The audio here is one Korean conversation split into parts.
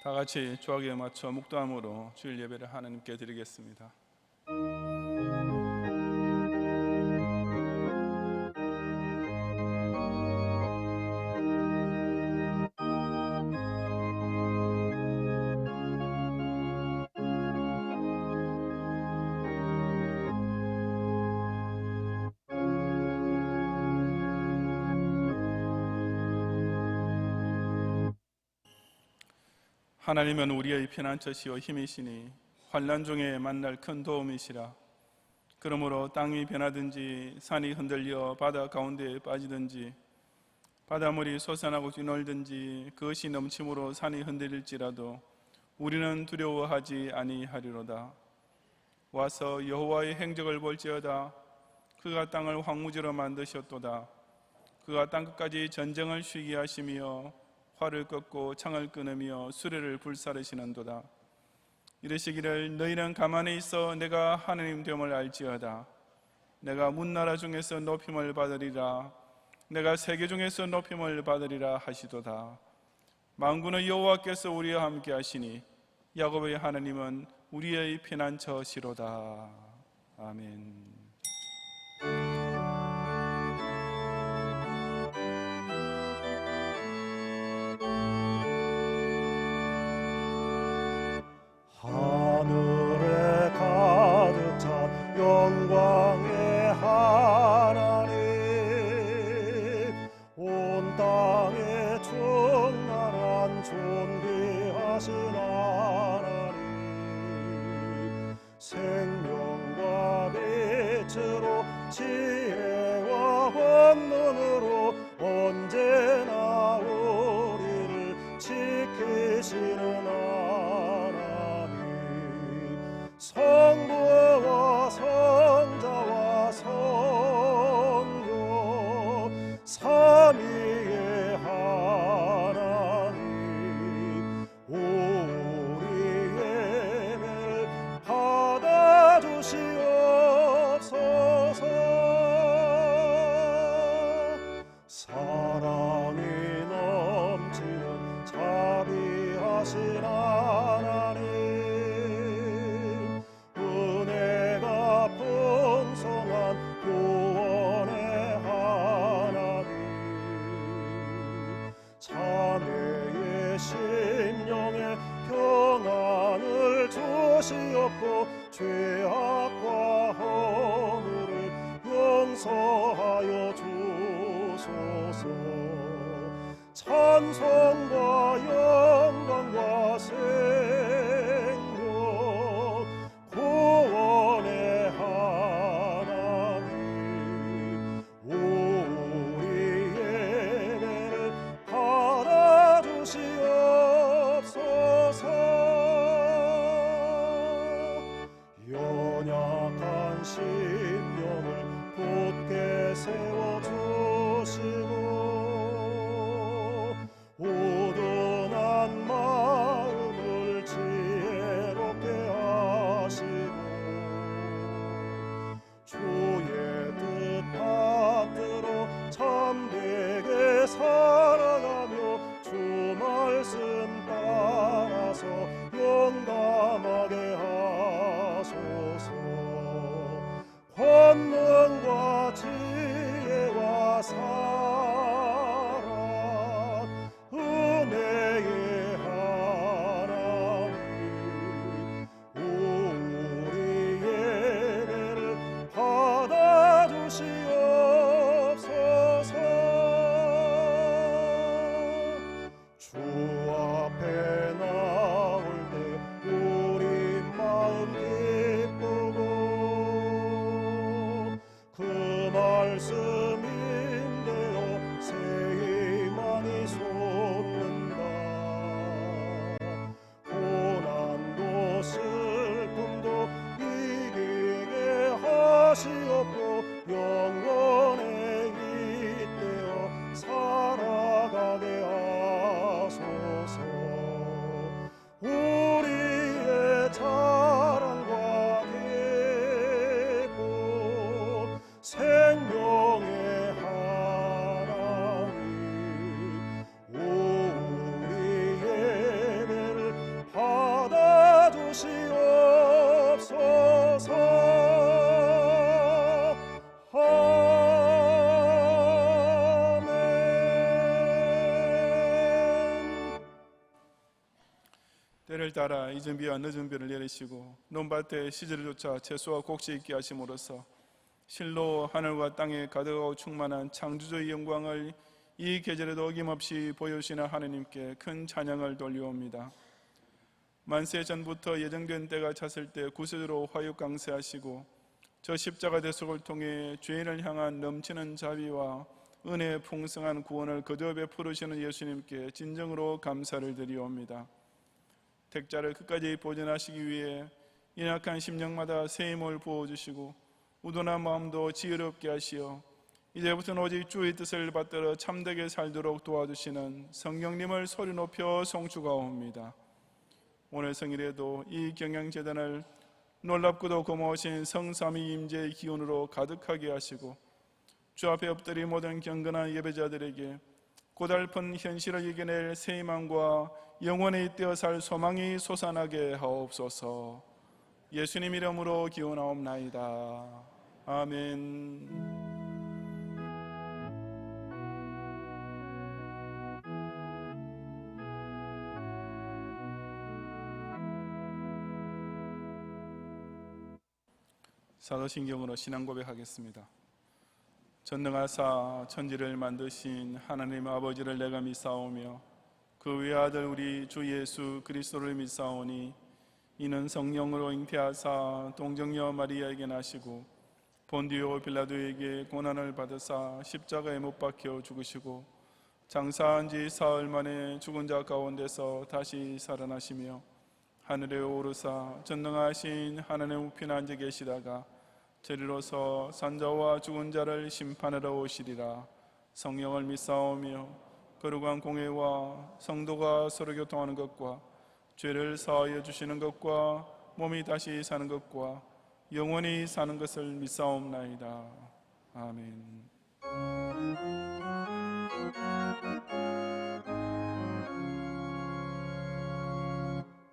다 같이 주악에 맞춰 묵도함으로 주일 예배를 하나님께 드리겠습니다. 하나님은 우리의 피난처시요 힘이시니 환난 중에 만날 큰 도움이시라. 그러므로 땅이 변하든지 산이 흔들려 바다 가운데에 빠지든지 바닷물이 솟아나고 뒤놀든지 그것이 넘침으로 산이 흔들릴지라도 우리는 두려워하지 아니하리로다. 와서 여호와의 행적을 볼지어다. 그가 땅을 황무지로 만드셨도다. 그가 땅끝까지 전쟁을 쉬게 하시며 활을 꺾고 창을 끊으며 수레를 불사르시는도다. 이르시기를 너희는 가만히 있어 내가 하나님 됨을 알지어다. 내가 문나라 중에서 높임을 받으리라. 내가 세계 중에서 높임을 받으리라 하시도다. 만군의 여호와께서 우리와 함께 하시니 야곱의 하나님은 우리의 피난처시로다. 아멘. 하늘에 가득 찬 영광의 하나님, 온 땅에 충만한 존귀하신 하나님, 생명과 빛으로 지혜와 권능으로 언제나 우리를 지키시는 성부와 성자와 성령 삼위의 하나님, 우리의 예배를 받아주시옵소서. 사랑이 넘치는 자비하신 하나님, 구원의 하나님, 자매의 심령에 평안을 주시옵고 죄악과 허물을 용서하여 주소서. 찬송과 영광과 생명 구원의 하나님, 우리 예배를 받아주시옵소서. 연약한 심령을 굳게 세워주시고 우둔한 마음을 지혜롭게 하시고 주의 뜻 받들어 참되게 살아가며 주 말씀 따라서 용감하게 하소서. 권능과 지혜와 때를 따라 이른 비와 늦은 비를 내리시고 논밭에 시절을 쫓아 채소와 곡식 있게 하심으로써 실로 하늘과 땅에 가득하고 충만한 창조주의 영광을 이 계절에도 어김없이 보여주시는 하느님께 큰 찬양을 돌려옵니다. 만세 전부터 예정된 때가 찼을 때 구세주로 화육 강세하시고 저 십자가 대속을 통해 죄인을 향한 넘치는 자비와 은혜의 풍성한 구원을 거저 베푸시는 예수님께 진정으로 감사를 드리옵니다. 택자를 끝까지 보존하시기 위해 연약한 심령마다 새 힘을 부어주시고 우둔한 마음도 지혜롭게 하시어 이제부터는 오직 주의 뜻을 받들어 참되게 살도록 도와주시는 성령님을 소리 높여 송축하옵니다. 오늘 성일에도 이 경양재단을 놀랍고도 고마우신 성삼위 임재의 기운으로 가득하게 하시고 주 앞에 엎드린 모든 경건한 예배자들에게 고달픈 현실을 이겨낼 새 희망과 영원히 떼어 살 소망이 솟아나게 하옵소서. 예수님 이름으로 기원하옵나이다. 아멘. 사도신경으로 신앙 고백하겠습니다. 전능하사 천지를 만드신 하나님 아버지를 내가 믿사오며 그 외아들 우리 주 예수 그리스도를 믿사오니 이는 성령으로 잉태하사 동정녀 마리아에게 나시고 본디오 빌라도에게 고난을 받으사 십자가에 못 박혀 죽으시고 장사한 지 사흘 만에 죽은 자 가운데서 다시 살아나시며 하늘에 오르사 전능하신 하나님 우편에 앉아 계시다가 저리로서 산자와 죽은 자를 심판하러 오시리라. 성령을 믿사오며 거룩한 공회와 성도가 서로 교통하는 것과 죄를 사하여 주시는 것과 몸이 다시 사는 것과 영원히 사는 것을 믿사옵나이다. 아멘.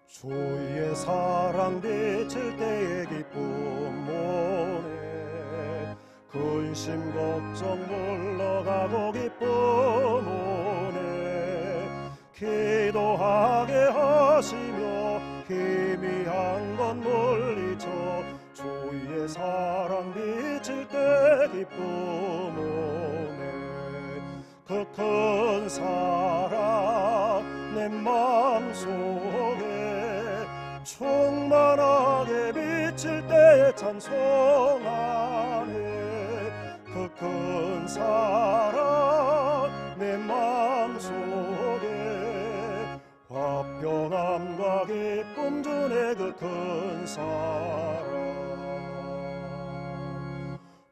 주의 사랑 비칠 때의 기쁨 오네 근심 걱정 물러가고 기쁨 오네 기도하게 하시며 희미한 건 물리쳐 주의 사랑 비칠 때 기쁨 오네 그 큰 사랑 내 마음속에 충만하게 비칠 때 찬송하네 그 큰 사랑 내 마음속에 화평함과 기쁨 주네 그 큰 사랑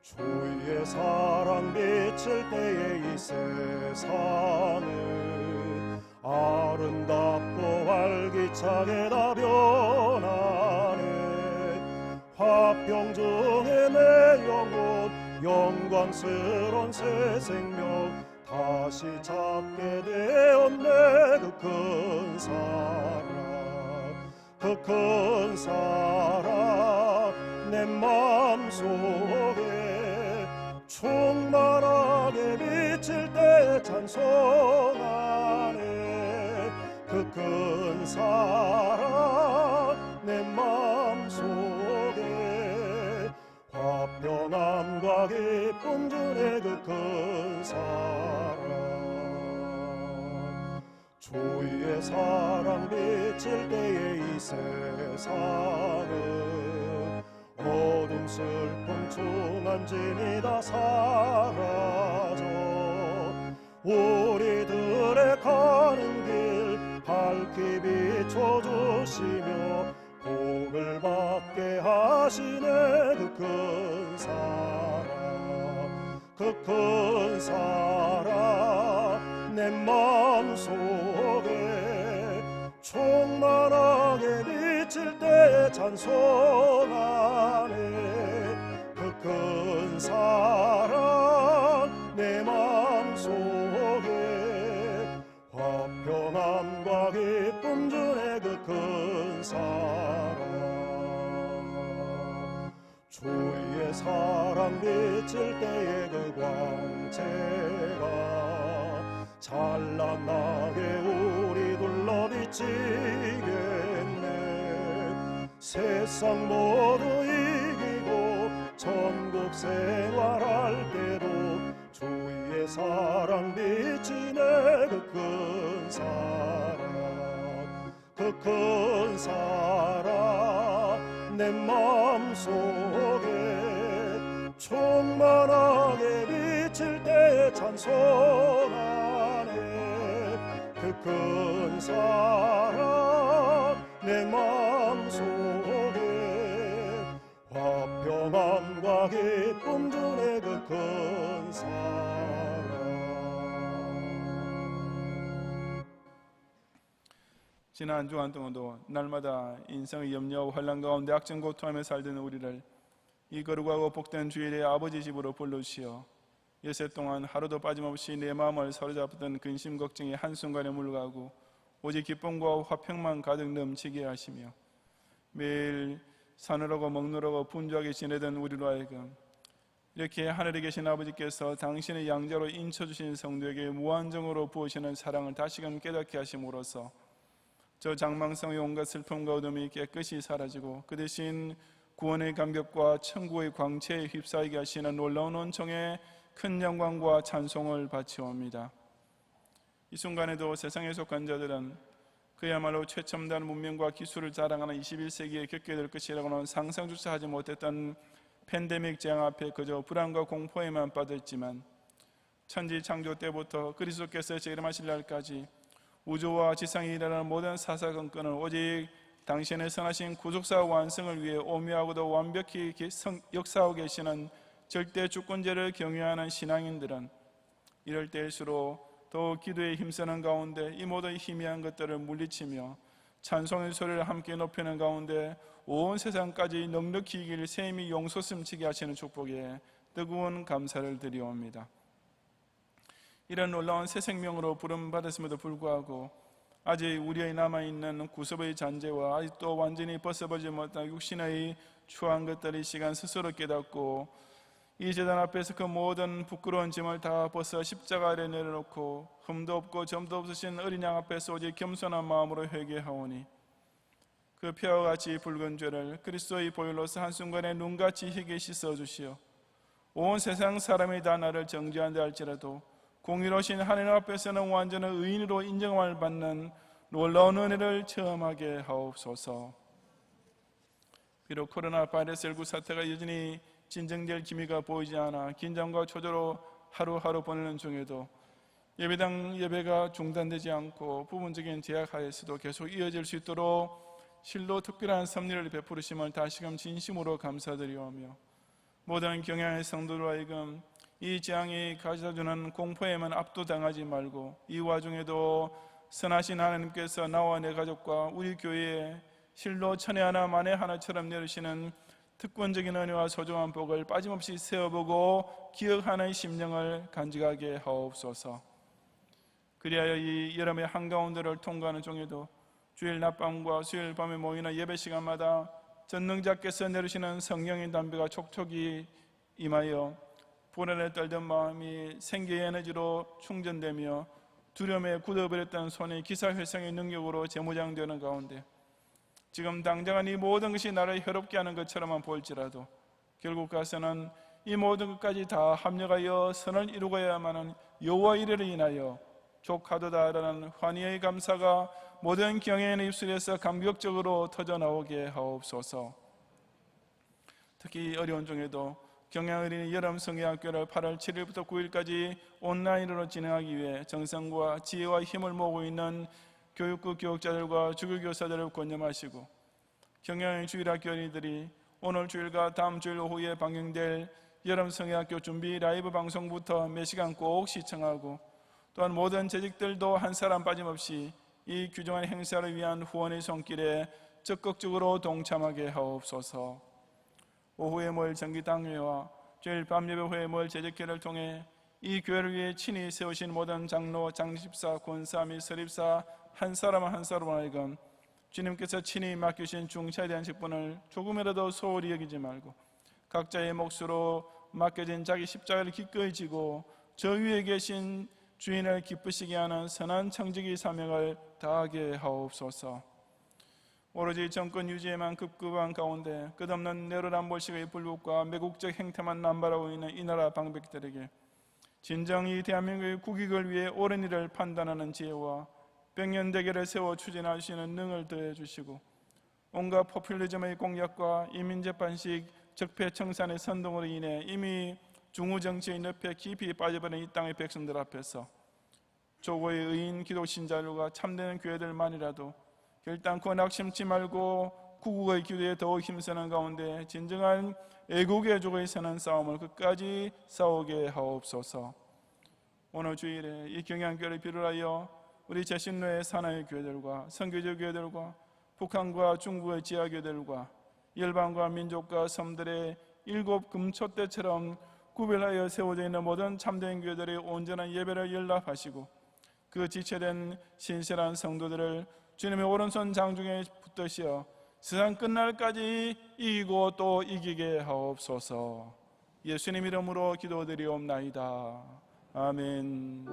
주의 사랑 비칠 때에 이 세상을 아름답고 활기차게 다 변하네 화평 중에 내 영혼 영광스러운 새 생명 다시 찾게 되었네 그 큰 사랑 그 큰 사랑 내 마음속에 충만하게 비칠 때 찬송하네 그 큰 사랑 내 마음속에 화평함과 기쁨 주네 그 큰 사랑 주의 사랑 비칠 때에 이 세상은 어둠 슬픔 충만짐이 다 사라져 우리들의 가는 길 밝히 비춰주시며 복을 받게 하시네 그 큰 사랑 그 큰 사랑 내 마음속에 충만하게 비칠 때 찬송하네 그 큰 사랑 내 마음속에 화평함과 기쁨 주네 그 큰 사랑 주의 사랑 비칠 때의 그 광채가 찬란하게 우리 둘러 비치게 세상 모두 이기고 천국 생활할 때도 주의 사랑 비치네 그 큰 사랑 그 큰 사랑 내 마음속에 충만하게 비칠 때 찬송하네 그 큰 사랑 내 마음속에 화평함과 기쁨 주네 그 큰 사랑. 지난 주간 동안도 날마다 인생의 염려와 환난 가운데 악정고통하며 살던 우리를 이 거룩하고 복된 주일에 아버지 집으로 불러주시어 여세 동안 하루도 빠짐없이 내 마음을 사로잡았던 근심 걱정이 한순간에 물러가고 오직 기쁨과 화평만 가득 넘치게 하시며 매일 사느라고 먹느라고 분주하게 지내던 우리로 하여금 이렇게 하늘에 계신 아버지께서 당신의 양자로 인쳐주신 성도에게 무한정으로 부으시는 사랑을 다시금 깨닫게 하심으로써 저 장망성의 온갖 슬픔과 어둠이 깨끗이 사라지고 그 대신 구원의 감격과 천국의 광채에 휩싸이게 하시는 놀라운 온청의 큰 영광과 찬송을 바치옵니다. 이 순간에도 세상에 속한 자들은 그야말로 최첨단 문명과 기술을 자랑하는 21세기에 겪게 될 것이라고는 상상조차 하지 못했던 팬데믹 재앙 앞에 그저 불안과 공포에만 빠졌지만 천지 창조 때부터 그리스도께서 재림하실 날까지 우주와 지상에 일어나는 모든 사사건건은 오직 당신의 선하신 구속사 완성을 위해 오묘하고도 완벽히 역사하고 계시는 절대 주권자를 경외하는 신앙인들은 이럴 때일수록 더욱 기도에 힘쓰는 가운데 이 모든 희미한 것들을 물리치며 찬송의 소리를 함께 높이는 가운데 온 세상까지 넉넉히 이길 셈이 용솟음치게 하시는 축복에 뜨거운 감사를 드리옵니다. 이런 놀라운 새 생명으로 부름받았음에도 불구하고 아직 우리의 남아있는 구습의 잔재와 아직도 완전히 벗어버리지 못한 육신의 추한 것들이 시간 스스로 깨닫고 이 제단 앞에서 그 모든 부끄러운 짐을 다 벗어 십자가 아래 내려놓고 흠도 없고 점도 없으신 어린 양 앞에서 오직 겸손한 마음으로 회개하오니 그 폐와 같이 붉은 죄를 그리스도의 보혈로서 한순간에 눈같이 희게 씻어주시어 온 세상 사람이 다 나를 정죄한다 할지라도 공의로우신 하나님 앞에서는 완전한 의인으로 인정을 받는 놀라운 은혜를 체험하게 하옵소서. 비록 코로나 바이러스19 사태가 여전히 진정될 기미가 보이지 않아 긴장과 초조로 하루하루 보내는 중에도 예배당 예배가 중단되지 않고 부분적인 제약하에서도 계속 이어질 수 있도록 실로 특별한 섭리를 베푸르심을 다시금 진심으로 감사드리오며 모든 경향의 성도로 하여금 이 재앙이 가져다주는 공포에만 압도당하지 말고 이 와중에도 선하신 하나님께서 나와 내 가족과 우리 교회에 실로 천에 하나 만에 하나처럼 내리시는 특권적인 은혜와 소중한 복을 빠짐없이 세워보고 기억하는 심령을 간직하게 하옵소서. 그리하여 이 여름의 한가운데를 통과하는 중에도 주일 낮밤과 수요일 밤에 모이는 예배 시간마다 전능자께서 내리시는 성령의 담배가 촉촉이 임하여 불안에 떨던 마음이 생기의 에너지로 충전되며 두려움에 굳어버렸던 손이 기사회생의 능력으로 재무장되는 가운데 지금 당장은 이 모든 것이 나를 해롭게 하는 것처럼만 보일지라도 결국 가서는 이 모든 것까지 다 합력하여 선을 이루어야만은 여호와 이레를 인하여 족하도다라는 환희의 감사가 모든 경외인의 입술에서 감격적으로 터져나오게 하옵소서. 특히 어려운 중에도 경양어린이 여름 성경학교를 8월 7일부터 9일까지 온라인으로 진행하기 위해 정성과 지혜와 힘을 모으고 있는 교육부 교육자들과 주교교사들을 권념하시고 경양의 주일학교 어린이들이 오늘 주일과 다음 주일 오후에 방영될 여름 성경학교 준비 라이브 방송부터 몇 시간 꼭 시청하고 또한 모든 재직들도 한 사람 빠짐없이 이 규정한 행사를 위한 후원의 손길에 적극적으로 동참하게 하옵소서. 오후에 모일 정기당회와 주일 밤예배 후에 모일 재직회를 통해 이 교회를 위해 친히 세우신 모든 장로, 장집사, 권사 및 설립사 한 사람 한 사람 하여금 주님께서 친히 맡기신 중차에 대한 직분을 조금이라도 소홀히 여기지 말고 각자의 몫으로 맡겨진 자기 십자가를 기꺼이 지고 저 위에 계신 주인을 기쁘시게 하는 선한 청지기 사명을 다하게 하옵소서. 오로지 정권 유지에만 급급한 가운데 끝없는 내로남불식의 불법과 매국적 행태만 남발하고 있는 이 나라 방백들에게 진정이 대한민국의 국익을 위해 옳은 일을 판단하는 지혜와 백년 대계를 세워 추진할 수 있는 능을 더해 주시고 온갖 포퓰리즘의 공약과 이민재판식 적폐청산의 선동으로 인해 이미 중우정치의 늪에 깊이 빠져버린 이 땅의 백성들 앞에서 조고의 의인 기독신자들과 참되는 교회들만이라도 결단코 낙심치 말고 구국의 기도에 더욱 힘쓰는 가운데 진정한 애국의 주거에 서는 싸움을 끝까지 싸우게 하옵소서. 오늘 주일에 이 경양교회를 비롯하여 우리 제신로의 산하의 교회들과 선교제 교회들과 북한과 중국의 지하교회들과 열방과 민족과 섬들의 일곱 금촛대처럼 구별하여 세워져 있는 모든 참된 교회들의 온전한 예배를 연락하시고 그 지체된 신실한 성도들을 주님의 오른손 장중에 붙드시어 세상 끝날까지 이기고 또 이기게 하옵소서. 예수님 이름으로 기도드리옵나이다. 아멘.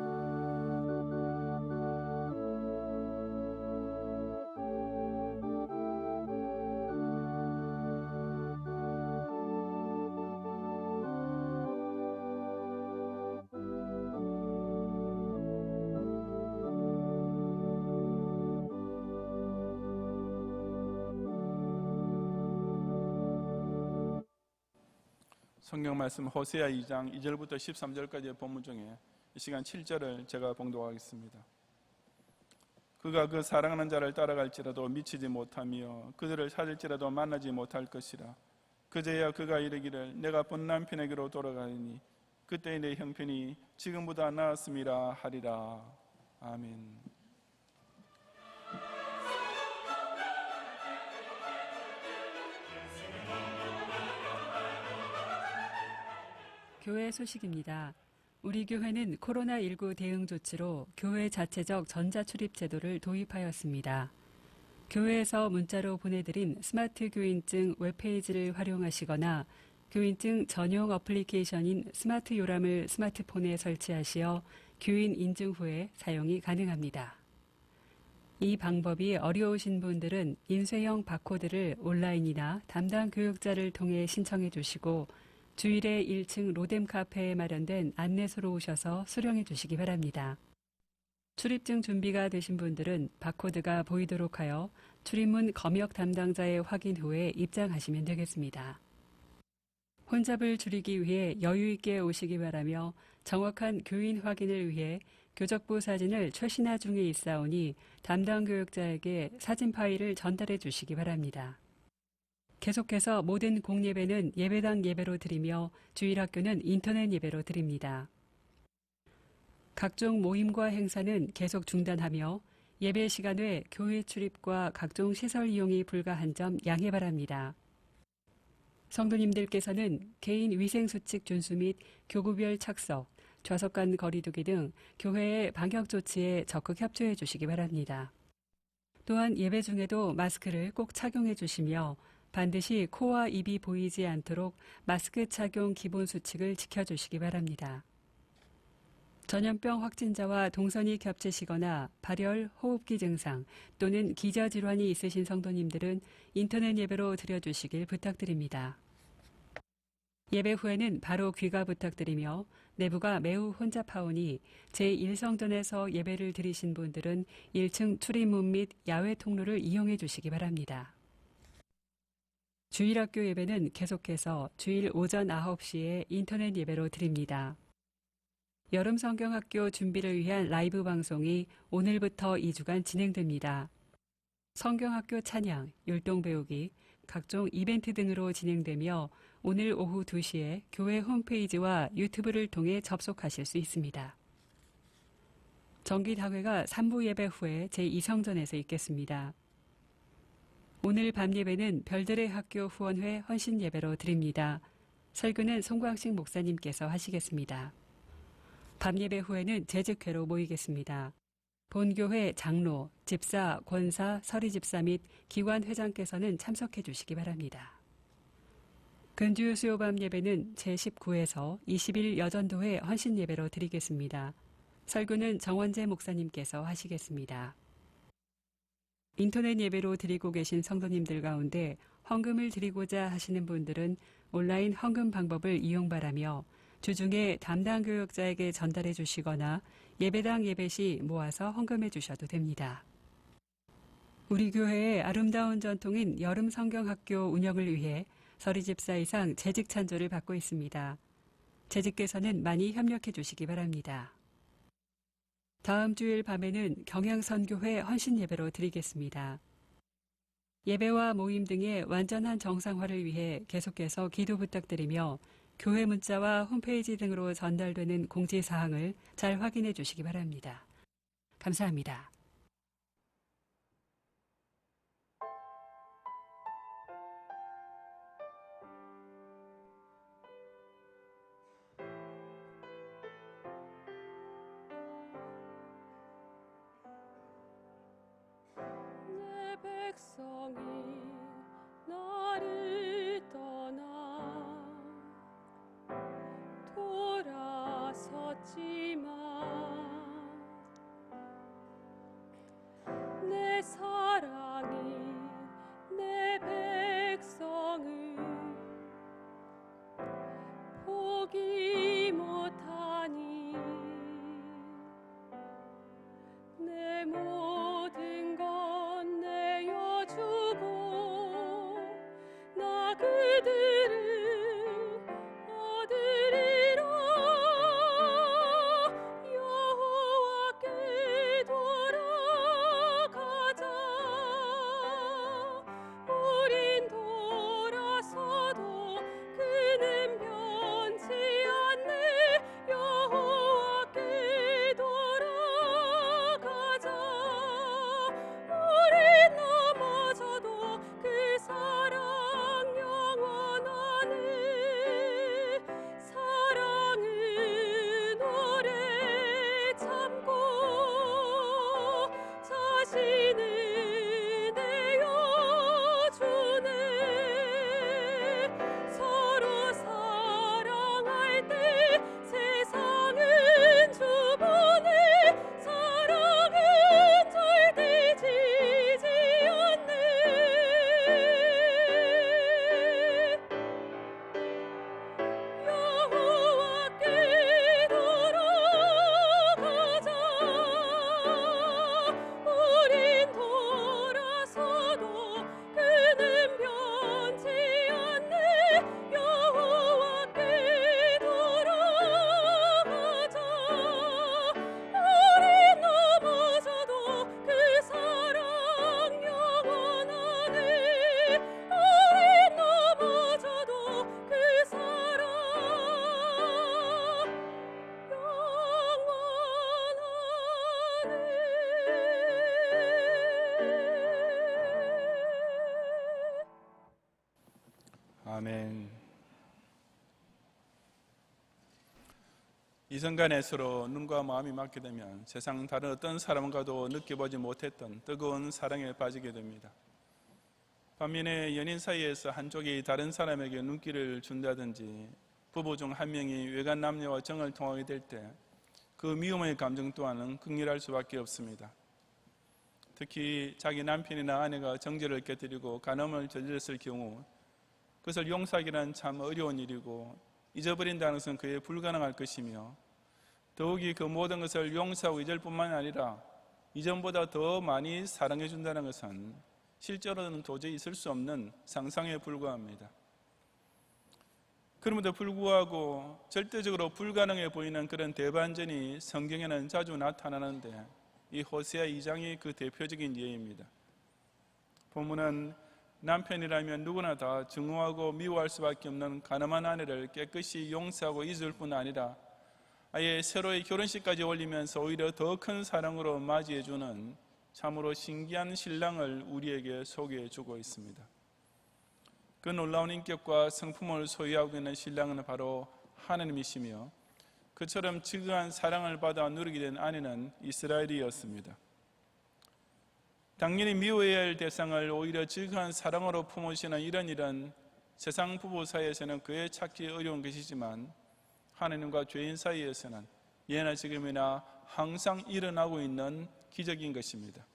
성경 말씀 호세아 2장 2절부터 13절까지의 본문 중에 이 시간 7절을 제가 봉독하겠습니다. 그가 그 사랑하는 자를 따라갈지라도 미치지 못하며 그들을 찾을지라도 만나지 못할 것이라. 그제야 그가 이르기를 내가 본 남편에게로 돌아가리니 그때 내 형편이 지금보다 나았음이라 하리라. 아멘. 교회 소식입니다. 우리 교회는 코로나19 대응 조치로 교회 자체적 전자출입 제도를 도입하였습니다. 교회에서 문자로 보내드린 스마트 교인증 웹페이지를 활용하시거나 교인증 전용 어플리케이션인 스마트 요람을 스마트폰에 설치하시어 교인 인증 후에 사용이 가능합니다. 이 방법이 어려우신 분들은 인쇄형 바코드를 온라인이나 담당 교육자를 통해 신청해 주시고 주일에 1층 로뎀 카페에 마련된 안내소로 오셔서 수령해 주시기 바랍니다. 출입증 준비가 되신 분들은 바코드가 보이도록 하여 출입문 검역 담당자의 확인 후에 입장하시면 되겠습니다. 혼잡을 줄이기 위해 여유 있게 오시기 바라며 정확한 교인 확인을 위해 교적부 사진을 최신화 중에 있사오니 담당 교육자에게 사진 파일을 전달해 주시기 바랍니다. 계속해서 모든 공예배는 예배당 예배로 드리며 주일학교는 인터넷 예배로 드립니다. 각종 모임과 행사는 계속 중단하며 예배 시간 외 교회 출입과 각종 시설 이용이 불가한 점 양해 바랍니다. 성도님들께서는 개인 위생수칙 준수 및 교구별 착석, 좌석 간 거리두기 등 교회의 방역 조치에 적극 협조해 주시기 바랍니다. 또한 예배 중에도 마스크를 꼭 착용해 주시며 반드시 코와 입이 보이지 않도록 마스크 착용 기본 수칙을 지켜주시기 바랍니다. 전염병 확진자와 동선이 겹치시거나 발열, 호흡기 증상 또는 기저질환이 있으신 성도님들은 인터넷 예배로 드려주시길 부탁드립니다. 예배 후에는 바로 귀가 부탁드리며 내부가 매우 혼잡하오니 제1성전에서 예배를 드리신 분들은 1층 출입문 및 야외 통로를 이용해 주시기 바랍니다. 주일학교 예배는 계속해서 주일 오전 9시에 인터넷 예배로 드립니다. 여름 성경학교 준비를 위한 라이브 방송이 오늘부터 2주간 진행됩니다. 성경학교 찬양, 율동 배우기, 각종 이벤트 등으로 진행되며 오늘 오후 2시에 교회 홈페이지와 유튜브를 통해 접속하실 수 있습니다. 정기다회가 3부 예배 후에 제2성전에서 있겠습니다. 오늘 밤 예배는 별들의 학교 후원회 헌신 예배로 드립니다. 설교는 송광식 목사님께서 하시겠습니다. 밤 예배 후에는 재직회로 모이겠습니다. 본교회 장로, 집사, 권사, 서리집사 및 기관 회장께서는 참석해 주시기 바랍니다. 근주 수요밤 예배는 제19에서 20일 여전도회 헌신 예배로 드리겠습니다. 설교는 정원재 목사님께서 하시겠습니다. 인터넷 예배로 드리고 계신 성도님들 가운데 헌금을 드리고자 하시는 분들은 온라인 헌금 방법을 이용 바라며 주중에 담당 교역자에게 전달해 주시거나 예배당 예배 시 모아서 헌금해 주셔도 됩니다. 우리 교회의 아름다운 전통인 여름 성경학교 운영을 위해 서리 집사이상 재직 찬조를 받고 있습니다. 재직께서는 많이 협력해 주시기 바랍니다. 다음 주일 밤에는 경양선교회 헌신예배로 드리겠습니다. 예배와 모임 등의 완전한 정상화를 위해 계속해서 기도 부탁드리며 교회 문자와 홈페이지 등으로 전달되는 공지사항을 잘 확인해 주시기 바랍니다. 감사합니다. 백성이 나를 떠나 돌아섰지만 내 사랑이 내 백성을 포기 못하니 내 모든 건 내어주고 나 그들을 얻으리라. 여호와께 돌아가자. 우린 돌아서도 그는 변치 않네. 여호와께 돌아가자. 우린 넘어져도 그 사랑 영원하네. 사랑은 오래 참고 자신을 내어주네. 서로 사랑할 때 세상은 주보네. 사랑은 절대 지지 않네. 여호와께 돌아가자. 우린 돌아서도 그는 변치 않네. 여호와께 돌아가자. 우린 넘어져도 그 사랑 영원하네. 우린 넘어져도 그 사랑 영원하네. 아멘. 이순간에 서로 눈과 마음이 맞게 되면 세상 다른 어떤 사람과도 느껴보지 못했던 뜨거운 사랑에 빠지게 됩니다. 반면에 연인 사이에서 한쪽이 다른 사람에게 눈길을 준다든지 부부 중 한 명이 외간 남녀와 정을 통하게 될 때 그 미움의 감정 또한은 극렬할 수밖에 없습니다. 특히 자기 남편이나 아내가 정죄를 깨뜨리고 간음을 저질렀을 경우 그것을 용서하기는 참 어려운 일이고 잊어버린다는 것은 그에 불가능할 것이며 더욱이 그 모든 것을 용서하고 잊을 뿐만 아니라 이전보다 더 많이 사랑해 준다는 것은 실제로는 도저히 있을 수 없는 상상에 불과합니다. 그럼에도 불구하고 절대적으로 불가능해 보이는 그런 대반전이 성경에는 자주 나타나는데 이 호세아 2장이 그 대표적인 예입니다. 본문은 남편이라면 누구나 다 증오하고 미워할 수밖에 없는 가늠한 아내를 깨끗이 용서하고 잊을 뿐 아니라 아예 서로의 결혼식까지 올리면서 오히려 더 큰 사랑으로 맞이해주는 참으로 신기한 신랑을 우리에게 소개해주고 있습니다. 그 놀라운 인격과 성품을 소유하고 있는 신랑은 바로 하나님이시며 그처럼 지극한 사랑을 받아 누리게 된 아내는 이스라엘이었습니다. 당연히 미워해야 할 대상을 오히려 지극한 사랑으로 품으시는 이런 일은 세상 부부 사이에서는 그에 찾기 어려운 것이지만 하나님과 죄인 사이에서는 예나 지금이나 항상 일어나고 있는 기적인 것입니다.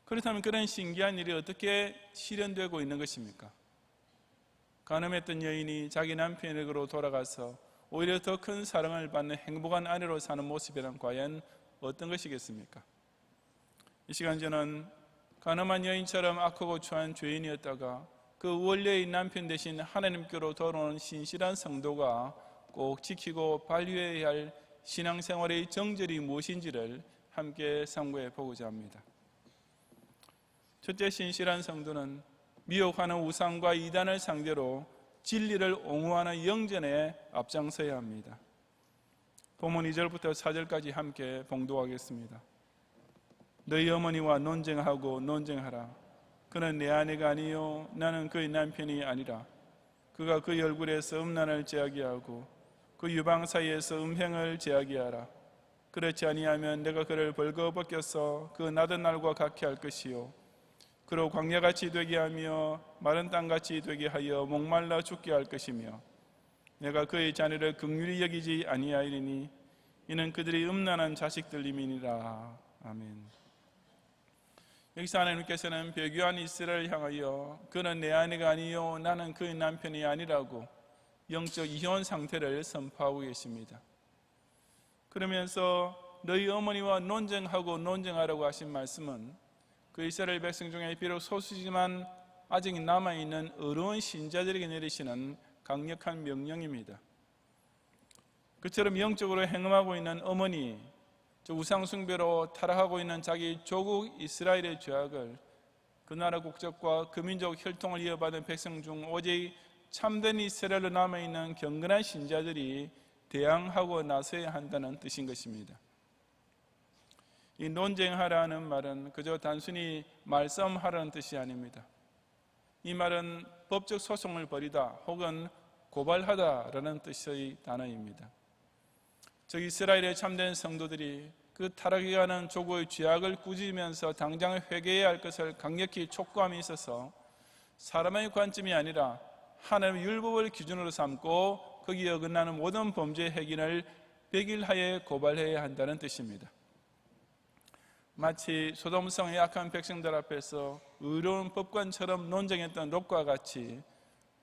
그렇다면 그런 신기한 일이 어떻게 실현되고 있는 것입니까? 간음했던 여인이 자기 남편에게로 돌아가서 오히려 더 큰 사랑을 받는 행복한 아내로 사는 모습이란 과연 어떤 것이겠습니까? 이 시간 저는 간음한 여인처럼 악하고 추한 죄인이었다가 그 원래의 남편 대신 하나님께로 돌아오는 신실한 성도가 꼭 지키고 발휘해야 할 신앙생활의 정절이 무엇인지를 함께 상고해 보고자 합니다. 첫째, 신실한 성도는 미혹하는 우상과 이단을 상대로 진리를 옹호하는 영전에 앞장서야 합니다. 본문 2절부터 4절까지 함께 봉독하겠습니다. 너희 어머니와 논쟁하고 논쟁하라. 그는 내 아내가 아니요 나는 그의 남편이 아니라. 그가 그의 얼굴에서 음란을 제하게 하고 그 유방 사이에서 음행을 제하게 하라. 그렇지 아니하면 내가 그를 벌거벗겨서 그 나던 날과 같게 할 것이요 그로 광야같이 되게 하며 마른 땅같이 되게 하여 목말라 죽게 할 것이며 내가 그의 자녀를 긍휼히 여기지 아니하리니 이는 그들이 음란한 자식들임이니라. 아멘. 여기서 하나님께서는 배교한 이스라엘을 향하여 그는 내 아내가 아니요 나는 그의 남편이 아니라고 영적 이혼 상태를 선포하고 계십니다. 그러면서 너희 어머니와 논쟁하고 논쟁하라고 하신 말씀은 그 이스라엘 백성 중에 비록 소수지만 아직 남아있는 어려운 신자들에게 내리시는 강력한 명령입니다. 그처럼 영적으로 행음하고 있는 어머니, 우상숭배로 타락하고 있는 자기 조국 이스라엘의 죄악을 그 나라 국적과 그 민족 혈통을 이어받은 백성 중 오직 참된 이스라엘로 남아있는 경건한 신자들이 대항하고 나서야 한다는 뜻인 것입니다. 이 논쟁하라는 말은 그저 단순히 말싸움하라는 뜻이 아닙니다. 이 말은 법적 소송을 벌이다 혹은 고발하다라는 뜻의 단어입니다. 즉 이스라엘의 참된 성도들이 그 타락해가는 조국의 죄악을 꾸짖으면서 당장 회개해야 할 것을 강력히 촉구함에 있어서 사람의 관점이 아니라 하나님의 율법을 기준으로 삼고 거기에 어긋나는 모든 범죄의 핵인을 백일하에 고발해야 한다는 뜻입니다. 마치 소돔성의 악한 백성들 앞에서 의로운 법관처럼 논쟁했던 롯과 같이